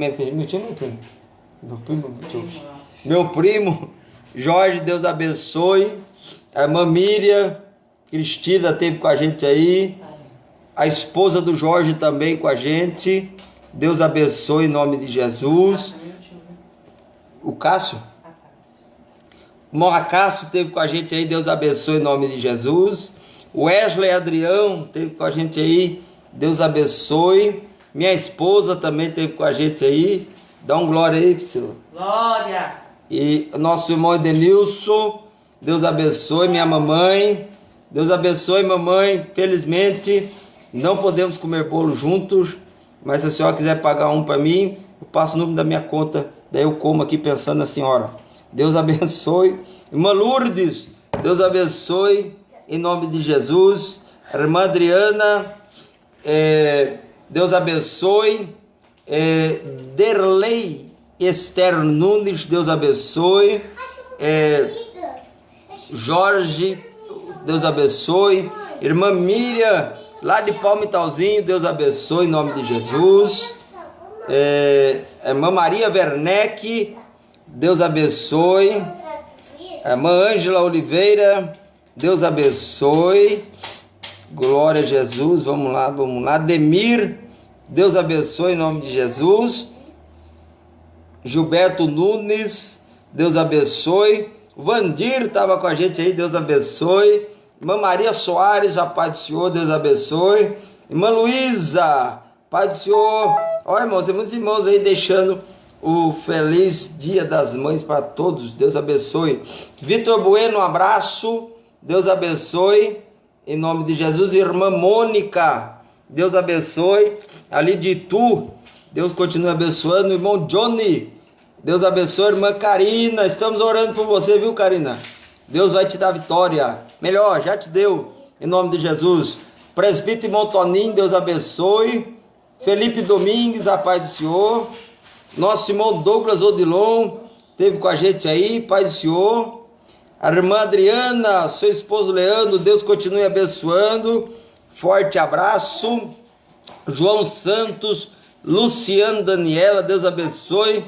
Meu primo Jorge, Deus abençoe. A irmã Miriam Cristina esteve com a gente aí. A esposa do Jorge também com a gente. Deus abençoe em nome de Jesus. O Cássio? O Moracássio esteve com a gente aí. Deus abençoe em nome de Jesus. O Wesley Adrião esteve com a gente aí. Deus abençoe. Minha esposa também esteve com a gente aí. Dá um glória aí, Priscila. Glória! E nosso irmão Edenilson, Deus abençoe. Minha mamãe, Deus abençoe, mamãe. Felizmente não podemos comer bolo juntos, mas se a senhora quiser pagar um para mim, eu passo o número da minha conta, daí eu como aqui pensando na senhora. Deus abençoe. Irmã Lourdes, Deus abençoe em nome de Jesus. A irmã Adriana, Deus abençoe. Derlei Esther Nunes, Deus abençoe. Jorge, Deus abençoe. Irmã Miriam, lá de Palmitalzinho, Deus abençoe em nome de Jesus. Irmã Maria Werneck, Deus abençoe. Irmã Ângela Oliveira, Deus abençoe. Glória a Jesus, vamos lá. Demir, Deus abençoe em nome de Jesus. Gilberto Nunes, Deus abençoe. Vandir estava com a gente aí, Deus abençoe. Irmã Maria Soares, a paz do Senhor, Deus abençoe. Irmã Luísa, paz do Senhor. Olha, irmãos, tem muitos irmãos aí deixando o feliz Dia das Mães para todos, Deus abençoe. Vitor Bueno, um abraço, Deus abençoe, em nome de Jesus. Irmã Mônica, Deus abençoe. Ali de Itu, Deus continue abençoando. Irmão Johnny, Deus abençoe. Irmã Karina, estamos orando por você, viu, Karina? Deus vai te dar vitória. Melhor, já te deu, em nome de Jesus. Presbítero irmão Toninho, Deus abençoe. Felipe Domingues, a paz do Senhor. Nosso irmão Douglas Odilon esteve com a gente aí, paz do Senhor. A irmã Adriana, seu esposo Leandro, Deus continue abençoando. Forte abraço. João Santos, Luciano Daniela, Deus abençoe.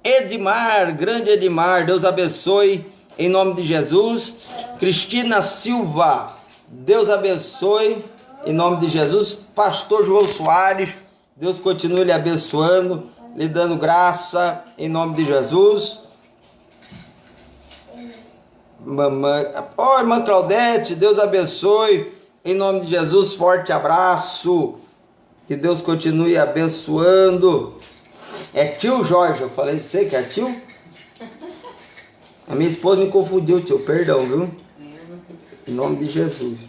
Edmar, grande Edmar, Deus abençoe, em nome de Jesus. Cristina Silva, Deus abençoe, em nome de Jesus. Pastor João Soares, Deus continue lhe abençoando, lhe dando graça, em nome de Jesus. Irmã Claudete, Deus abençoe, em nome de Jesus. Forte abraço, que Deus continue abençoando. É tio Jorge, eu falei pra você que é tio? A minha esposa me confundiu, tio, perdão, viu? Em nome de Jesus.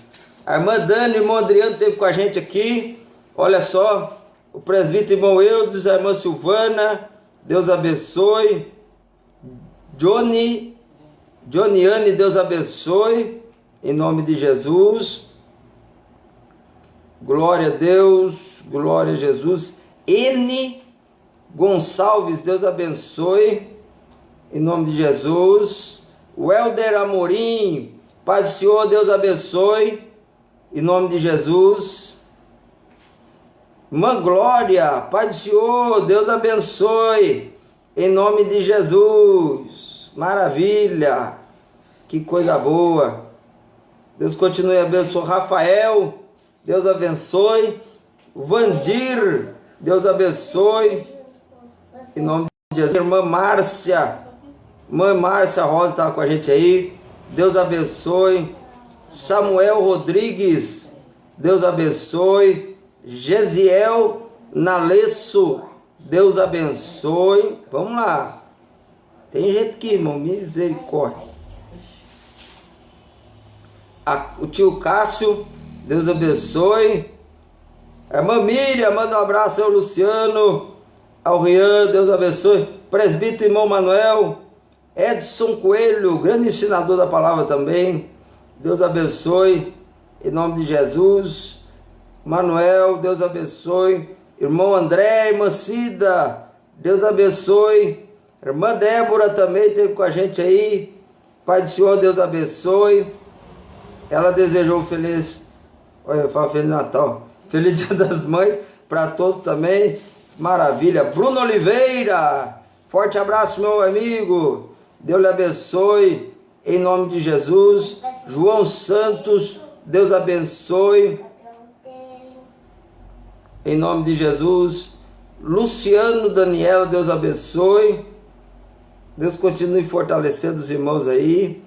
A irmã Dani, o irmão Adriano esteve com a gente aqui. Olha só, o presbítero irmão Eudes, a irmã Silvana, Deus abençoe. Johnny Anne, Deus abençoe, em nome de Jesus. Glória a Deus, glória a Jesus. N. Gonçalves, Deus abençoe, em nome de Jesus. Welder Amorim, paz do Senhor, Deus abençoe, em nome de Jesus. Irmã Glória, paz do Senhor, Deus abençoe, em nome de Jesus. Maravilha, que coisa boa. Deus continue abençoando. Rafael, Deus abençoe. Vandir, Deus abençoe, em nome de Jesus. Irmã Márcia Rosa estava com a gente aí, Deus abençoe. Samuel Rodrigues, Deus abençoe. Gesiel Nalesso, Deus abençoe. Vamos lá, tem gente aqui, irmão, misericórdia. O tio Cássio, Deus abençoe. A irmã Miriam, manda um abraço ao Luciano, ao Rian, Deus abençoe. Presbítero irmão Manuel. Edson Coelho, grande ensinador da palavra também, Deus abençoe, em nome de Jesus. Manuel, Deus abençoe. Irmão André, irmã Cida, Deus abençoe. Irmã Débora também esteve com a gente aí, Pai do Senhor, Deus abençoe. Ela desejou um feliz, olha, eu falo Feliz Natal, Feliz Dia das Mães para todos também. Maravilha. Bruno Oliveira, forte abraço, meu amigo, Deus lhe abençoe, em nome de Jesus. João Santos, Deus abençoe, em nome de Jesus. Luciano Daniela, Deus abençoe. Deus continue fortalecendo os irmãos aí.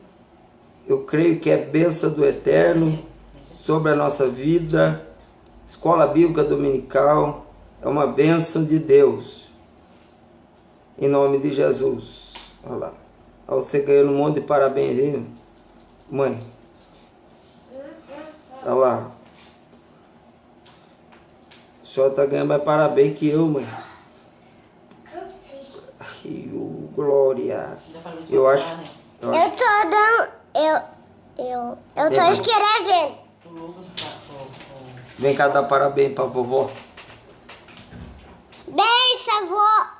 Eu creio que é bênção do Eterno sobre a nossa vida. Escola Bíblica Dominical é uma bênção de Deus, em nome de Jesus. Olha lá, você ganhando um monte de parabéns aí, mãe. Olha lá, a senhora está ganhando mais parabéns que eu, mãe. Glória. Eu acho. Eu tô dando. Eu tô escrevendo. Vem cá dar parabéns pra vovó. Benção, vó.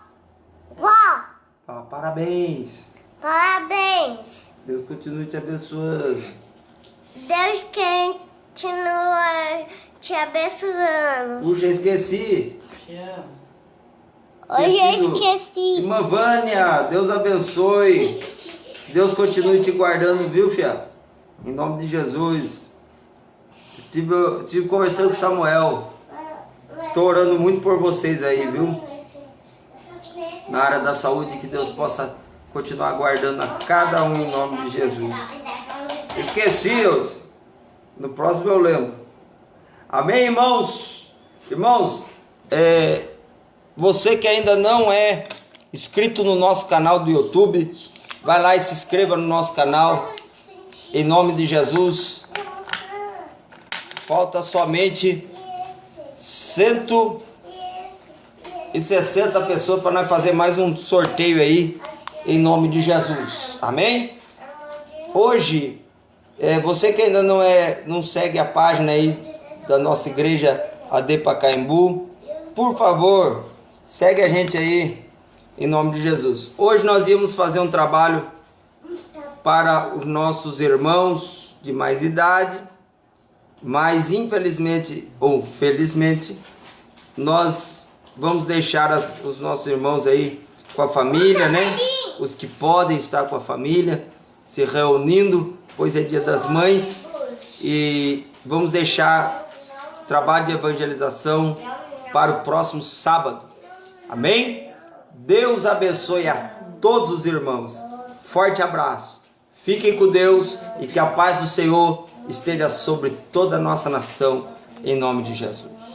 Fala parabéns. Parabéns. Deus continue te abençoando. Deus continua te abençoando. Puxa, esqueci. Te amo. Hoje eu esqueci. Irmã Vânia, Deus abençoe. Deus continue te guardando, viu, filha? Em nome de Jesus. Estive conversando com o Samuel. Estou orando muito por vocês aí, viu? Na área da saúde, que Deus possa continuar guardando a cada um em nome de Jesus. Esqueci-os. No próximo eu lembro. Amém, irmãos? Irmãos, você que ainda não é inscrito no nosso canal do YouTube, vai lá e se inscreva no nosso canal. Em nome de Jesus. Falta somente 160 pessoas para nós fazer mais um sorteio aí. Em nome de Jesus. Amém? Hoje, você que ainda não segue a página aí da nossa igreja AD Pacaembu, por favor, segue a gente aí, em nome de Jesus. Hoje nós íamos fazer um trabalho para os nossos irmãos de mais idade, mas infelizmente ou felizmente, nós vamos deixar os nossos irmãos aí com a família, né? Os que podem estar com a família, se reunindo, pois é Dia das Mães, e vamos deixar o trabalho de evangelização para o próximo sábado. Amém? Deus abençoe a todos os irmãos. Forte abraço. Fiquem com Deus e que a paz do Senhor esteja sobre toda a nossa nação, em nome de Jesus.